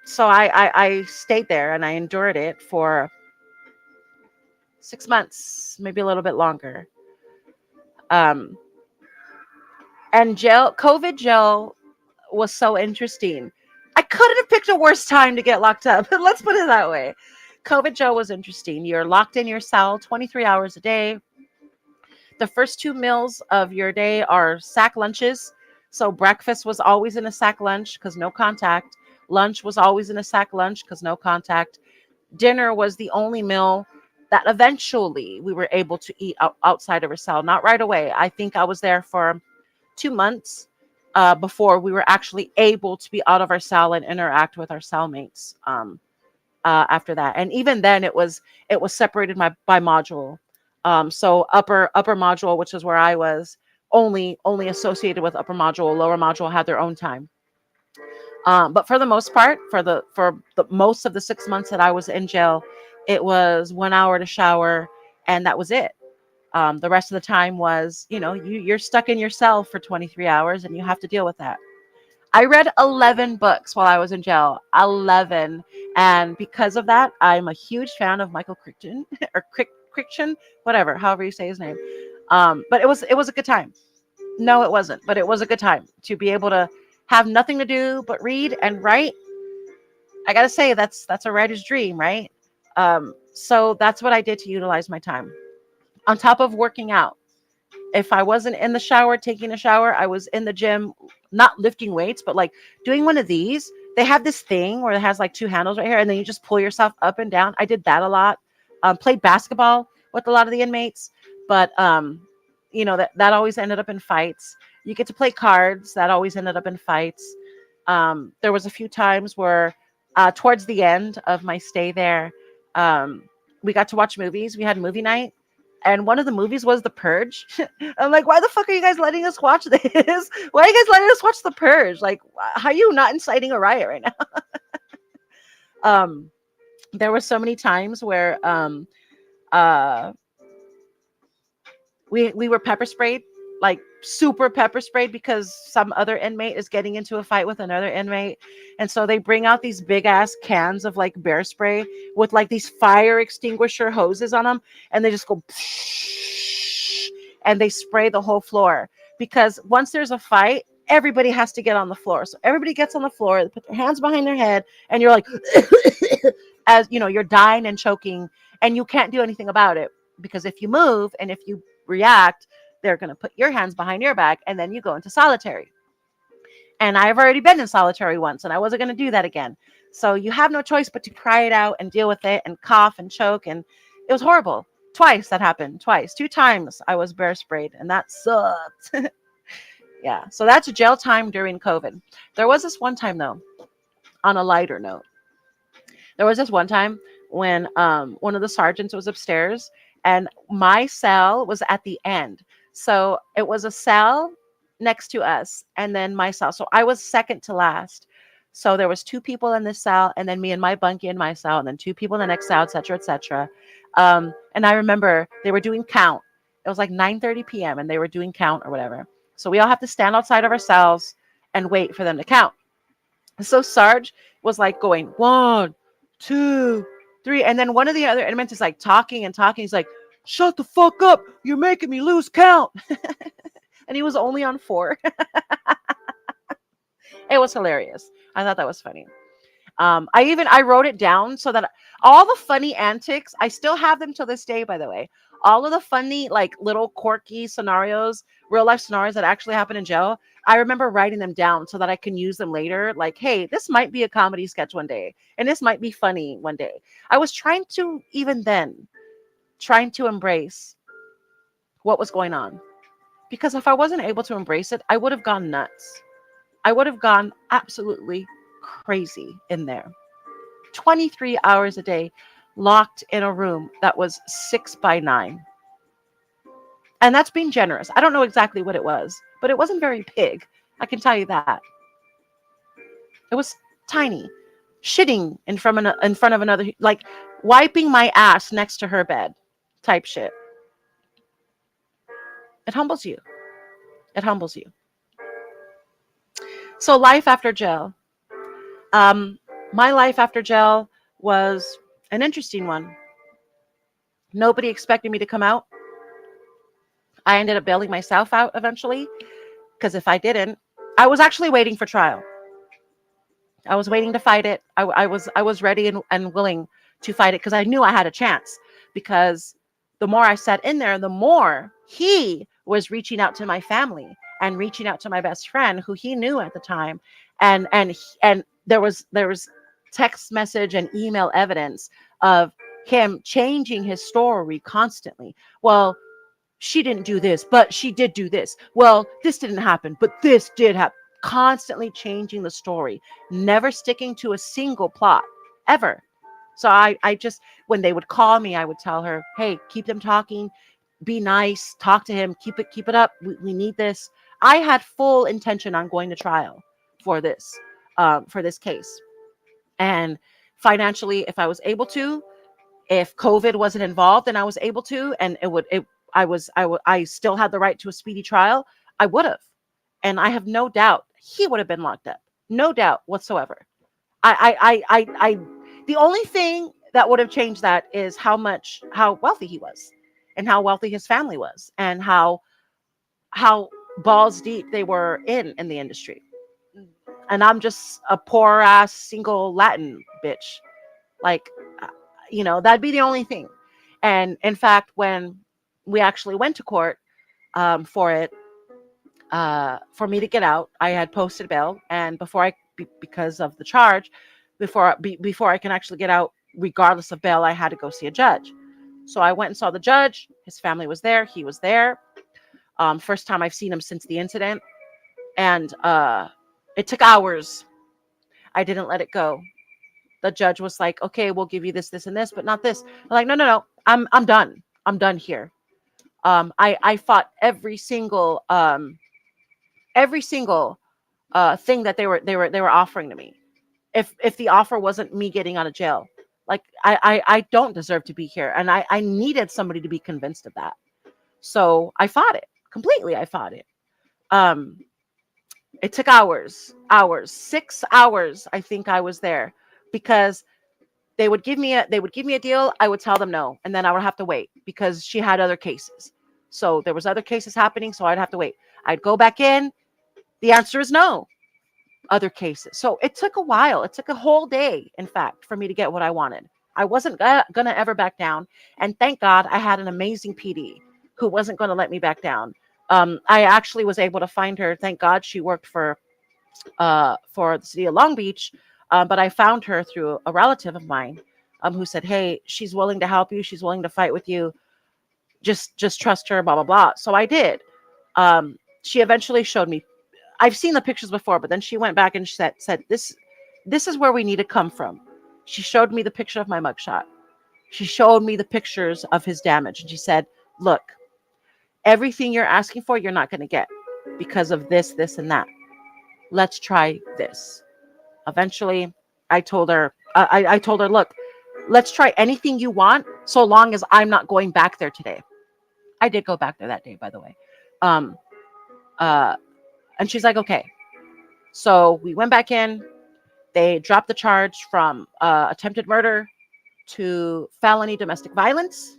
so I stayed there and I endured it for 6 months, maybe a little bit longer. Um, and COVID jail was so interesting. I couldn't have picked a worse time to get locked up. Let's put it that way. COVID jail was interesting. You're locked in your cell 23 hours a day. The first two meals of your day are sack lunches. So breakfast was always in a sack lunch because no contact. Lunch was always in a sack lunch because no contact. Dinner was the only meal that eventually we were able to eat outside of our cell. Not right away. I think I was there for 2 months before we were actually able to be out of our cell and interact with our cellmates. After that, and even then, it was separated by module. So upper module, which is where I was, only associated with upper module. Lower module had their own time. But for the most part, for the most of the 6 months that I was in jail, it was 1 hour to shower, and that was it. The rest of the time was, you're stuck in your cell for 23 hours, and you have to deal with that. I read 11 books while I was in jail. 11. And because of that, I'm a huge fan of Michael Crichton or Crichton, whatever, however you say his name. But it was a good time. No, it wasn't, but it was a good time to be able to have nothing to do but read and write. I gotta say that's a writer's dream, right? So that's what I did to utilize my time. On top of working out. If I wasn't in the shower, taking a shower, I was in the gym, not lifting weights, but like doing one of these. They have this thing where it has like two handles right here, and then you just pull yourself up and down. I did that a lot. Played basketball with a lot of the inmates, but that always ended up in fights. You get to play cards. That always ended up in fights. There was a few times where, towards the end of my stay there, we got to watch movies. We had movie night. And one of the movies was The Purge. I'm like, why the fuck are you guys letting us watch this? Why are you guys letting us watch The Purge? Like, how are you not inciting a riot right now? There were so many times where uh, we were pepper sprayed, like super pepper sprayed, because some other inmate is getting into a fight with another inmate. And so they bring out these big ass cans of like bear spray with like these fire extinguisher hoses on them. And they just go and they spray the whole floor, because once there's a fight, everybody has to get on the floor. So everybody gets on the floor, they put their hands behind their head, and you're like, as you know, you're dying and choking, and you can't do anything about it, because if you move and if you react, they're going to put your hands behind your back, and then you go into solitary. And I've already been in solitary once, and I wasn't going to do that again. So you have no choice but to cry it out and deal with it and cough and choke. And it was horrible. Twice that happened. Twice. 2 times I was bear sprayed, and that sucked. Yeah. So that's jail time during COVID. There was this one time, though, on a lighter note. There was this one time when one of the sergeants was upstairs, and my cell was at the end. So it was a cell next to us, and then my cell. So I was second to last. So there was two people in this cell, and then me and my bunkie in my cell, and then two people in the next cell, et cetera, et cetera. And I remember they were doing count. It was like 9:30 p.m. and they were doing count or whatever. So we all have to stand outside of our cells and wait for them to count. So Sarge was like going 1, 2, 3, and then one of the other inmates is like talking and talking. He's like, "Shut the fuck up! You're making me lose count." And he was only on 4. It was hilarious. I thought that was funny. I wrote it down so that all the funny antics, I still have them till this day, by the way. All of the funny, like little quirky scenarios, real life scenarios that actually happen in jail, I remember writing them down so that I can use them later. Like, hey, this might be a comedy sketch one day, and this might be funny one day. I was trying to, even then, embrace what was going on. Because if I wasn't able to embrace it, I would have gone nuts. I would have gone absolutely crazy in there. 23 hours a day, locked in a room that was 6 by 9. And that's being generous. I don't know exactly what it was, but it wasn't very big. I can tell you that. It was tiny. Shitting in front of another, like wiping my ass next to her bed type shit. It humbles you. It humbles you. So life after jail. Um, my life after jail was an interesting one. Nobody expected me to come out. I ended up bailing myself out eventually, because if I didn't, I was actually waiting for trial. I was waiting to fight it. I was ready and willing to fight it because I knew I had a chance. Because the more I sat in there, the more he was reaching out to my family and reaching out to my best friend, who he knew at the time, and there was text message and email evidence of him changing his story constantly. Well, she didn't do this, but she did do this. Well, this didn't happen, but this did happen. Constantly changing the story, never sticking to a single plot ever. So I just, when they would call me, I would tell her, hey, keep them talking, be nice, talk to him, keep it up. We need this. I had full intention on going to trial for this case. And financially, if I was able to, if COVID wasn't involved and I was able to, and I still had the right to a speedy trial, I would have. And I have no doubt he would have been locked up. No doubt whatsoever. I the only thing that would have changed that is how wealthy he was, and how wealthy his family was, and how balls deep they were in the industry. And I'm just a poor ass single Latin bitch. Like, that'd be the only thing. And in fact, when we actually went to court for it, for me to get out, I had posted bail, and because of the charge, before I can actually get out, regardless of bail, I had to go see a judge. So I went and saw the judge. His family was there. He was there. First time I've seen him since the incident, and it took hours. I didn't let it go. The judge was like, "Okay, we'll give you this, this, and this, but not this." I'm like, no. I'm done. I'm done here. I fought every single thing that they were offering to me. If the offer wasn't me getting out of jail, like I don't deserve to be here, and I needed somebody to be convinced of that. So I fought it completely. I fought it. Um, it took hours, 6 hours. I think I was there because they would give me a deal. I would tell them no, and then I would have to wait because she had other cases. So there was other cases happening, so I'd have to wait. I'd go back in. The answer is no. Other cases. So it took a while. It took a whole day, in fact, for me to get what I wanted. I wasn't gonna ever back down, and thank God I had an amazing PD who wasn't going to let me back down. I actually was able to find her. Thank God she worked for the city of Long Beach, but I found her through a relative of mine, who said, "Hey, she's willing to help you. She's willing to fight with you. Just trust her." Blah blah blah. So I did. She eventually showed me. I've seen the pictures before, but then she went back and she said this is where we need to come from. She showed me the picture of my mugshot. She showed me the pictures of his damage, and she said, "Look, everything you're asking for, you're not going to get because of this, this, and that. Let's try this." Eventually, I told her, "Look, let's try anything you want, so long as I'm not going back there today." I did go back there that day, by the way. Um, uh, and she's like, "Okay." So we went back in. They dropped the charge from attempted murder to felony domestic violence.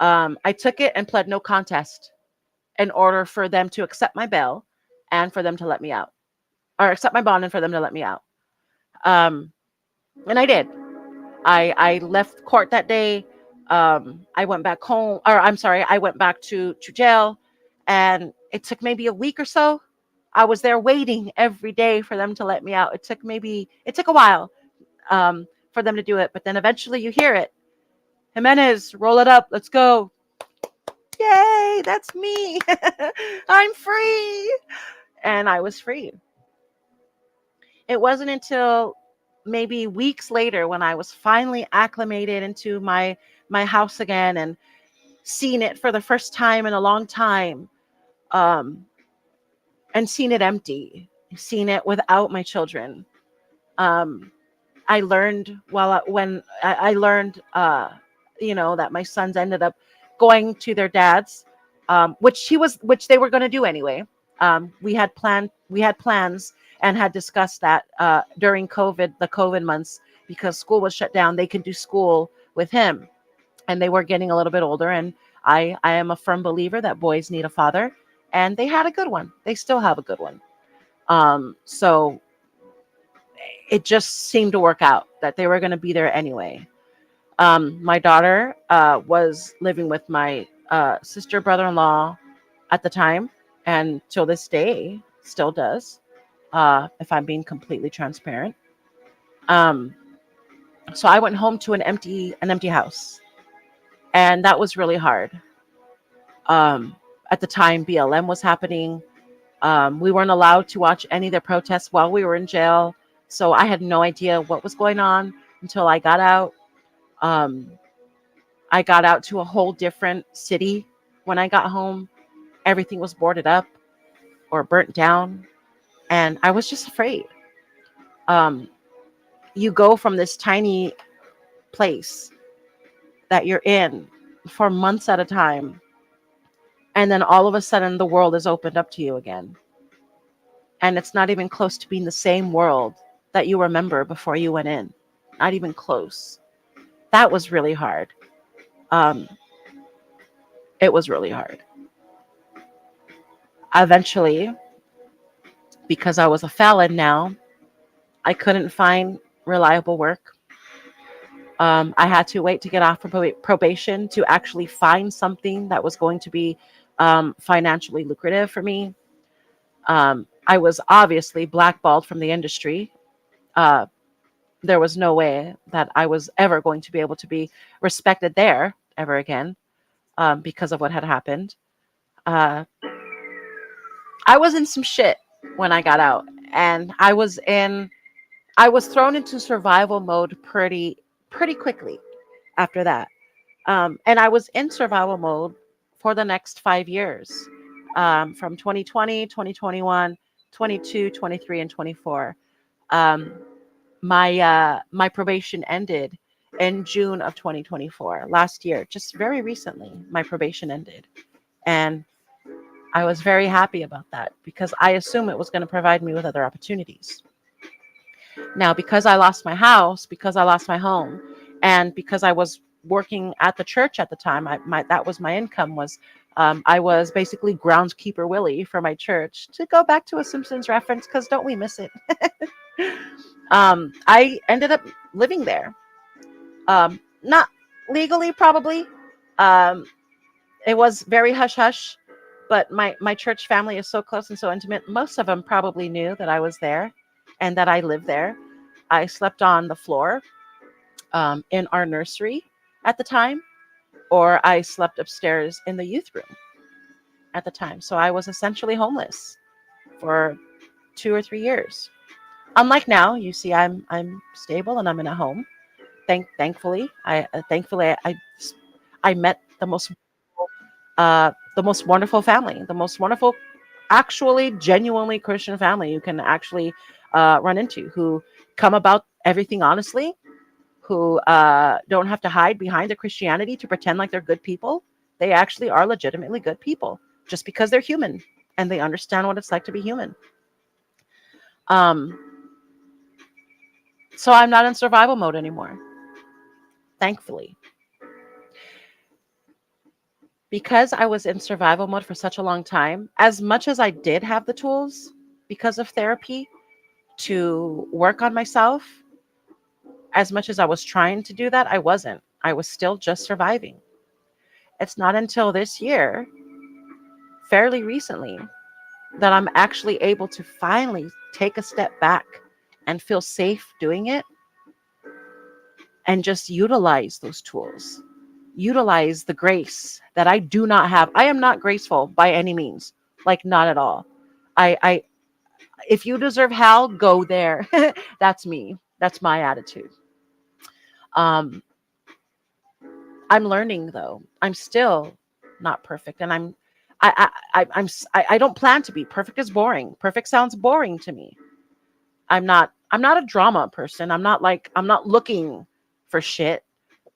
I took it and pled no contest in order for them to accept my bail and for them to let me out, or accept my bond and for them to let me out. And I did. I left court that day. I went back home, or I'm sorry, I went back to jail, and it took maybe a week or so. I was there waiting every day for them to let me out. It took a while for them to do it, but then eventually you hear it. "Jimenez, roll it up. Let's go." Yay, that's me. I'm free. And I was free. It wasn't until maybe weeks later, when I was finally acclimated into my house again and seen it for the first time in a long time, um, and seen it empty, seen it without my children. Um, I learned when I learned, that my sons ended up going to their dads, which they were going to do anyway. We had plans and had discussed that during the COVID months, because school was shut down. They could do school with him, and they were getting a little bit older. And I am a firm believer that boys need a father, and they had a good one. They still have a good one. So it just seemed to work out that they were going to be there anyway. My daughter was living with my sister brother-in-law at the time, and till this day still does, if I'm being completely transparent. Um, so I went home to an empty house, and that was really hard. At the time, BLM was happening. We weren't allowed to watch any of the protests while we were in jail, so I had no idea what was going on until I got out. Um, I got out to a whole different city when I got home. Everything was boarded up or burnt down, and I was just afraid. Um, you go from this tiny place that you're in for months at a time, and then all of a sudden the world is opened up to you again. And it's not even close to being the same world that you remember before you went in. Not even close. That was really hard. Um, it was really hard. Eventually, because I was a felon now, I couldn't find reliable work. I had to wait to get off probation to actually find something that was going to be financially lucrative for me. I was obviously blackballed from the industry. Uh, there was no way that I was ever going to be able to be respected there ever again, because of what had happened. Uh, I was in some shit when I got out, and I was thrown into survival mode pretty quickly after that. And I was in survival mode for the next 5 years, from 2020, 2021, 22, 23, and 24. Um, my probation ended in June of 2024, last year. Just very recently, my probation ended, and I was very happy about that because I assumed it was going to provide me with other opportunities. Now, because I lost my house, because I lost my home, and because I was working at the church at the time, that was my income. I was basically groundskeeper Willie for my church. To go back to a Simpsons reference, because don't we miss it? I ended up living there, not legally, probably. Um, it was very hush hush, but my church family is so close and so intimate. Most of them probably knew that I was there and that I lived there. I slept on the floor, in our nursery at the time, or I slept upstairs in the youth room at the time. So I was essentially homeless for 2 or 3 years. Unlike now, you see, I'm stable and I'm in a home. Thankfully, I met the most wonderful family, the most wonderful, actually genuinely Christian family you can actually run into, who come about everything honestly, who don't have to hide behind their Christianity to pretend like they're good people. They actually are legitimately good people just because they're human and they understand what it's like to be human. Um, so I'm not in survival mode anymore, thankfully. Because I was in survival mode for such a long time, as much as I did have the tools because of therapy to work on myself, as much as I was trying to do that, I wasn't. I was still just surviving. It's not until this year, fairly recently, that I'm actually able to finally take a step back and feel safe doing it and just utilize those tools. Utilize the grace that I do not have. I am not graceful by any means, like not at all. I if you deserve hell, go there. That's me. That's my attitude. Um, I'm learning though. I'm still not perfect, and I don't plan to be. Perfect is boring. Perfect sounds boring to me. I'm not a drama person. I'm not looking for shit.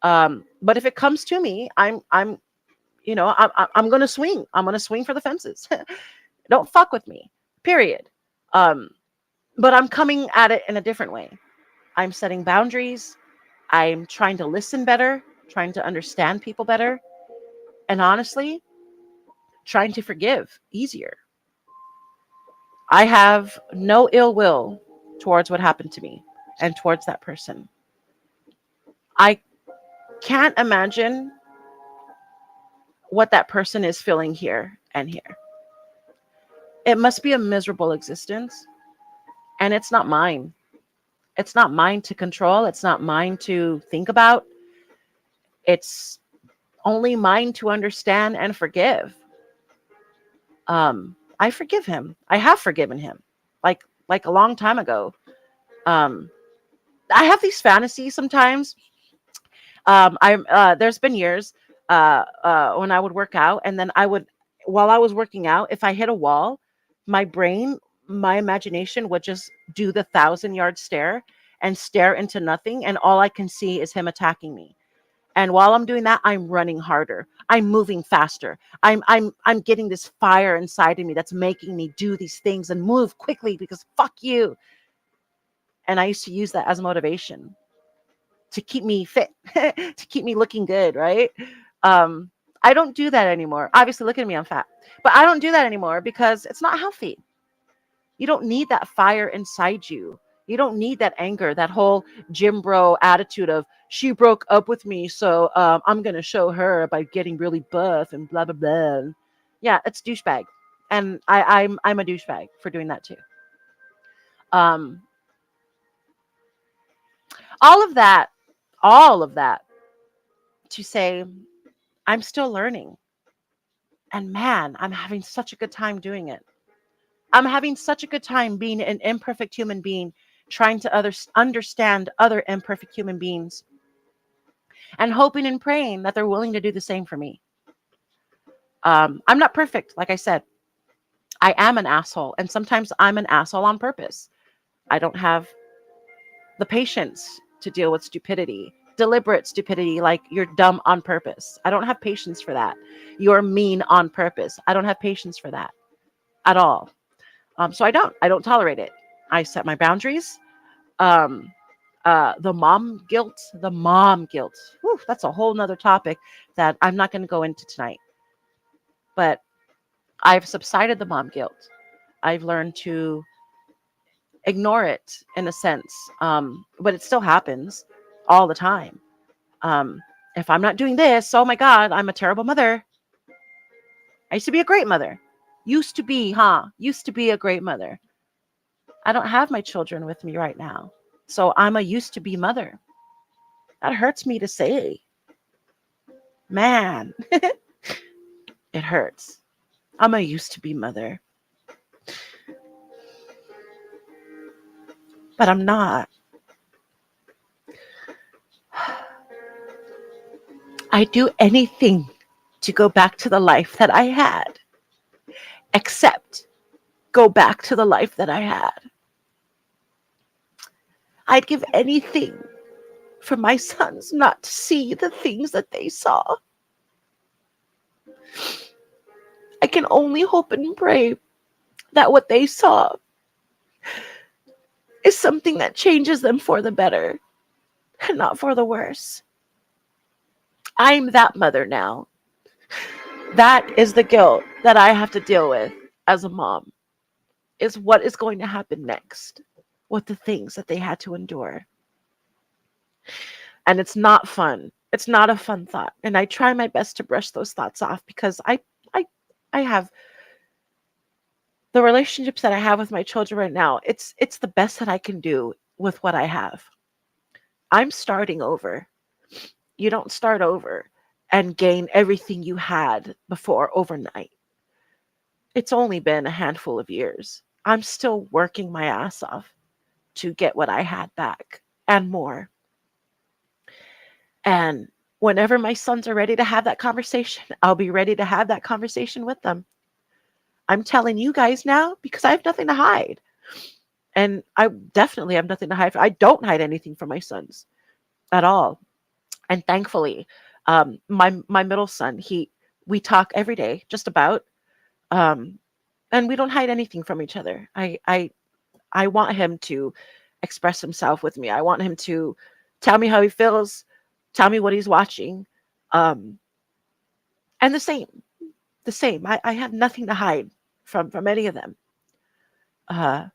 But if it comes to me, I'm gonna swing. I'm gonna swing for the fences. Don't fuck with me. Period. Um, but I'm coming at it in a different way. I'm setting boundaries. I'm trying to listen better, trying to understand people better, and honestly, trying to forgive easier. I have no ill will towards what happened to me and towards that person. I can't imagine what that person is feeling here and here. It must be a miserable existence, and it's not mine. It's not mine to control. It's not mine to think about. It's only mine to understand and forgive. I forgive him. I have forgiven him, like a long time ago. Um, I have these fantasies sometimes. I'm There's been years when I would work out, and then while I was working out, if I hit a wall, my brain, my imagination would just do the 1,000-yard stare and stare into nothing, and all I can see is him attacking me. And while I'm doing that, I'm running harder. I'm moving faster. I'm getting this fire inside of me that's making me do these things and move quickly because fuck you. And I used to use that as motivation to keep me fit, to keep me looking good, right? Um, I don't do that anymore. Obviously, look at me, I'm fat. But I don't do that anymore because it's not healthy. You don't need that fire inside you. You don't need that anger, that whole gym bro attitude of she broke up with me, so I'm gonna show her by getting really buff and blah blah blah. Yeah, it's douchebag, and I'm a douchebag for doing that too. Um, all of that, all of that to say I'm still learning, and man, I'm having such a good time doing it. I'm having such a good time being an imperfect human being, trying to understand other imperfect human beings, and hoping and praying that they're willing to do the same for me. I'm not perfect, like I said. I am an asshole, and sometimes I'm an asshole on purpose. I don't have the patience to deal with stupidity, deliberate stupidity, like you're dumb on purpose. I don't have patience for that. You're mean on purpose. I don't have patience for that at all. So I don't tolerate it. I set my boundaries. Um, the mom guilt. Whew, that's a whole nother topic that I'm not going to go into tonight. But I've subsided the mom guilt. I've learned to ignore it in a sense, but it still happens all the time. Um, if I'm not doing this, oh my God, I'm a terrible mother. I used to be a great mother. Used to be, huh? Used to be a great mother. I don't have my children with me right now. So I'm a used to be mother. That hurts me to say. Man, it hurts. I'm a used to be mother, but I'm not. I do anything to go back to the life that I had, except go back to the life that I had. I'd give anything for my sons not to see the things that they saw. I can only hope and pray that what they saw is something that changes them for the better and not for the worse. I'm that mother now. That is the guilt that I have to deal with as a mom, is what is going to happen next with the things that they had to endure. And it's not fun. It's not a fun thought. And I try my best to brush those thoughts off because I I have the relationships that I have with my children right now. It's the best that I can do with what I have. I'm starting over. You don't start over and gain everything you had before overnight. It's only been a handful of years. I'm still working my ass off to get what I had back. and more. And whenever my sons are ready to have that conversation, I'll be ready to have that conversation with them. I'm telling you guys now because I have nothing to hide. And I definitely have nothing to hide. I don't hide anything from my sons at all. And thankfully, my middle son, we talk every day, just about, um, and we don't hide anything from each other. I want him to express himself with me. I want him to tell me how he feels, tell me what he's watching, um, and the same. I have nothing to hide from any of them. Uh,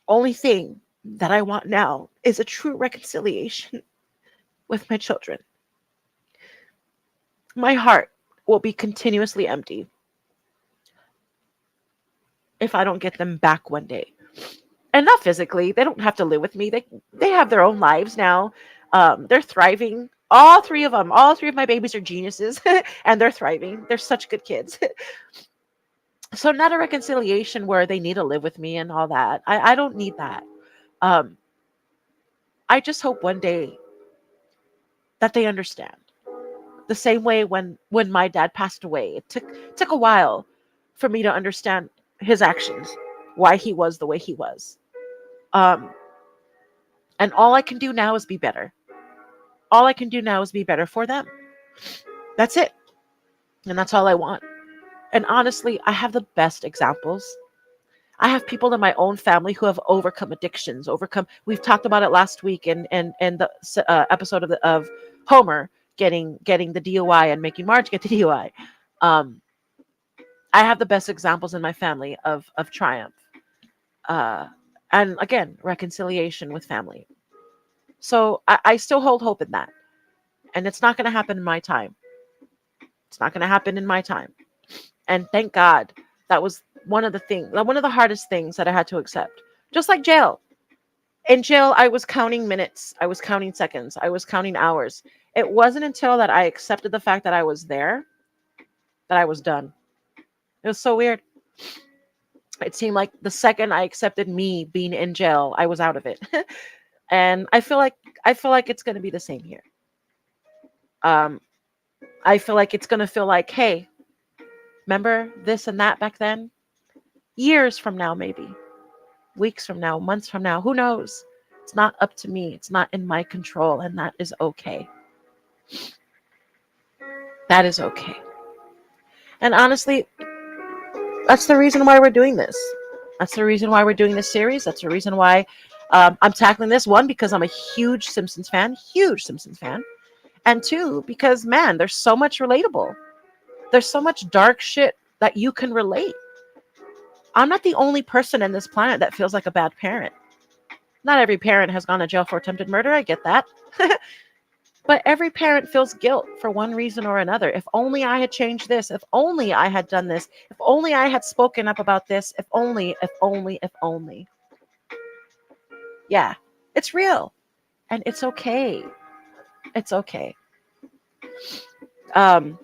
Only thing that I want now is a true reconciliation with my children. My heart will be continuously empty if I don't get them back one day. And not physically. They don't have to live with me. They have their own lives now. They're thriving. All three of them. All three of my babies are geniuses, and they're thriving. They're such good kids. So not a reconciliation where they need to live with me and all that. I don't need that. Um, I just hope one day that they understand. The same way when my dad passed away, it took a while for me to understand his actions, why he was the way he was. Um, and all I can do now is be better. All I can do now is be better for them. That's it. And that's all I want. And honestly, I have the best examples. I have people in my own family who have overcome addictions, overcome. We've talked about it last week in the episode of Homer getting the DUI and making Marge get the DUI. Um, I have the best examples in my family of triumph, uh, and again reconciliation with family. So I still hold hope in that, and it's not going to happen in my time. It's not going to happen in my time. And thank God that was one of the hardest things that I had to accept. Just like jail. In jail, I was counting minutes, I was counting seconds, I was counting hours. It wasn't until that I accepted the fact that I was there that I was done. It was so weird. It seemed like the second I accepted me being in jail, I was out of it. And I feel like it's going to be the same here. Um I feel like it's going to feel like, hey, remember this and that back then? Years from now, maybe weeks from now, months from now, who knows? It's not up to me. It's not in my control, and that is okay. That is okay. And honestly, that's the reason why we're doing this. That's the reason why we're doing this series. That's the reason why I'm tackling this. One, because I'm a huge Simpsons fan. And two, because man, there's so much relatable. There's so much dark shit that you can relate. I'm not the only person in this planet that feels like a bad parent. Not every parent has gone to jail for attempted murder. I get that. But every parent feels guilt for one reason or another. If only I had changed this. If only I had done this. If only I had spoken up about this. If only, if only, if only. Yeah, it's real. And it's okay. It's okay. Um,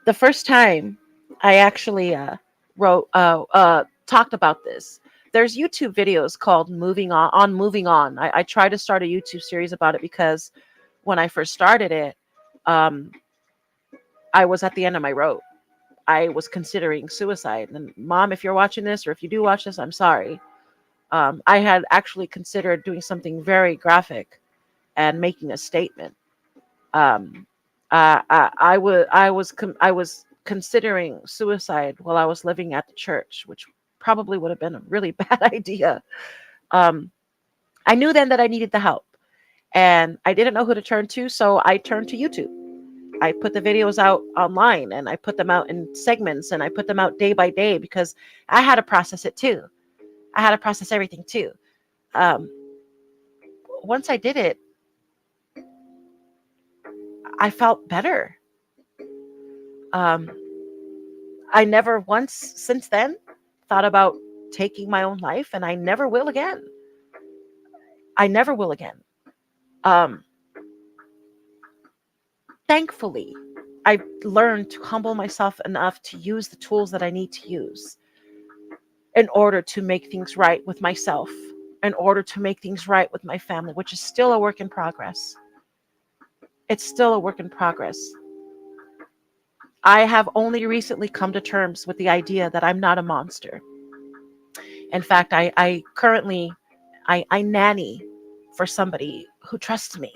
the first time I actually talked about this, there's YouTube videos called Moving On. I tried to start a YouTube series about it because when I first started it, um, I was at the end of my rope. I was considering suicide. And mom, if you're watching this, or if you do watch this, I'm sorry. I had actually considered doing something very graphic and making a statement. Um, I was considering suicide while I was living at the church, which probably would have been a really bad idea. Um, I knew then that I needed the help, and I didn't know who to turn to, so I turned to YouTube. I put the videos out online, and I put them out in segments, and I put them out day by day because I had to process it too. I had to process everything too. Um, Once I did it, I felt better. Um, I never once since then thought about taking my own life, and I never will again. I never will again. Um, Thankfully, I learned to humble myself enough to use the tools that I need to use in order to make things right with myself in order to make things right with my family, which is still a work in progress. It's still a work in progress. I have only recently come to terms with the idea that I'm not a monster. In fact, I currently I nanny for somebody who trusts me.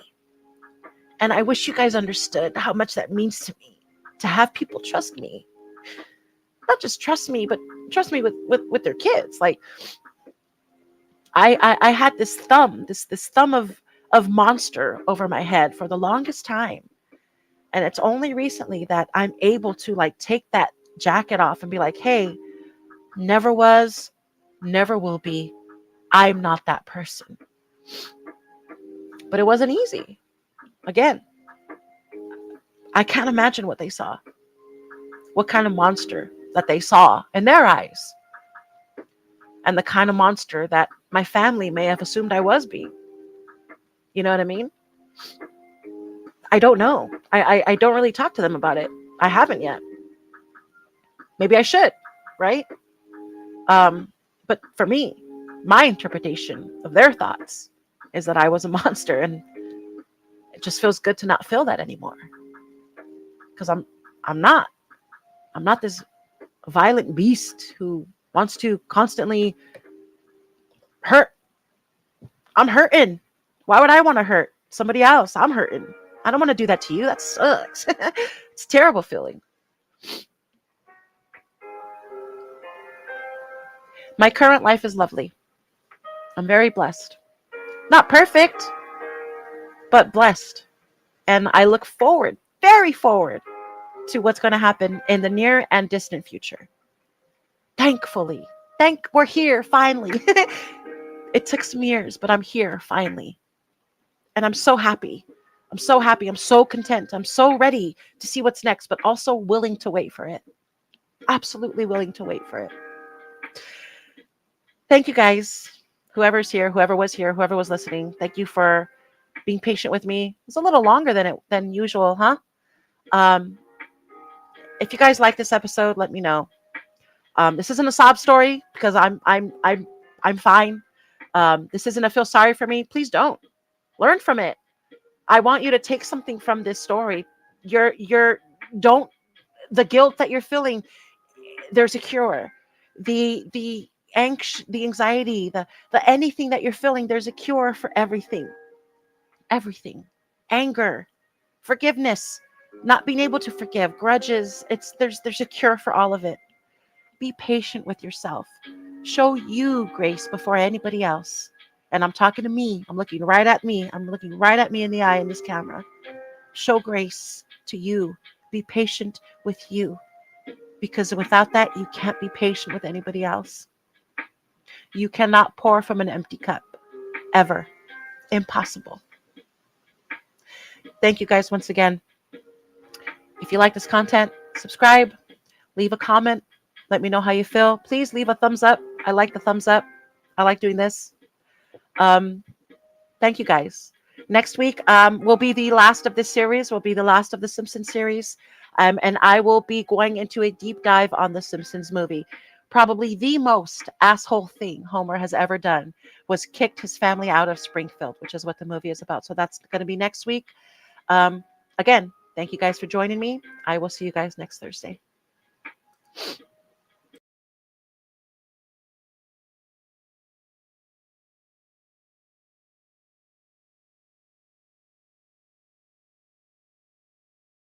And I wish you guys understood how much that means to me to have people trust me. Not just trust me, but trust me with their kids. Like I had this thumb of monster over my head for the longest time. And it's only recently that I'm able to like take that jacket off and be like, hey, never was, never will be. I'm not that person. But it wasn't easy. Again, I can't imagine what they saw. What kind of monster that they saw in their eyes. And the kind of monster that my family may have assumed I was being. You know what I mean? I don't know. I don't really talk to them about it. I haven't yet. Maybe I should, right? But for me, my interpretation of their thoughts is that I was a monster, and it just feels good to not feel that anymore. Because I'm not. I'm not this violent beast who wants to constantly hurt. I'm hurting. Why would I want to hurt somebody else? I'm hurting. I don't want to do that to you. That sucks. It's a terrible feeling. My current life is lovely. I'm very blessed. Not perfect, but blessed. And I look forward, very forward, to what's going to happen in the near and distant future. Thankfully. We're here finally. It took some years, but I'm here finally. And I'm so happy. I'm so happy. I'm so content. I'm so ready to see what's next, but also willing to wait for it. Absolutely willing to wait for it. Thank you guys. Whoever's here, whoever was here, whoever was listening, thank you for being patient with me. It's a little longer than usual, huh? If you guys like this episode, let me know. This isn't a sob story because I'm fine. This isn't a feel sorry for me. Please don't. Learn from it. I want you to take something from this story. Don't the guilt that you're feeling. There's a cure. The anxiety, the anything that you're feeling. There's a cure for everything. Everything. Anger, forgiveness, not being able to forgive, grudges. There's a cure for all of it. Be patient with yourself. Show you grace before anybody else. And I'm talking to me. I'm looking right at me. I'm looking right at me in the eye in this camera. Show grace to you. Be patient with you. Because without that, you can't be patient with anybody else. You cannot pour from an empty cup. Ever. Impossible. Thank you guys once again. If you like this content, subscribe. Leave a comment. Let me know how you feel. Please leave a thumbs up. I like the thumbs up. I like doing this. Thank you guys. Next week will be the last of this series, will be the last of the Simpsons series. And I will be going into a deep dive on the Simpsons movie. Probably the most asshole thing Homer has ever done was kicked his family out of Springfield, which is what the movie is about. So that's going to be next week. Again, thank you guys for joining me. I will see you guys next Thursday.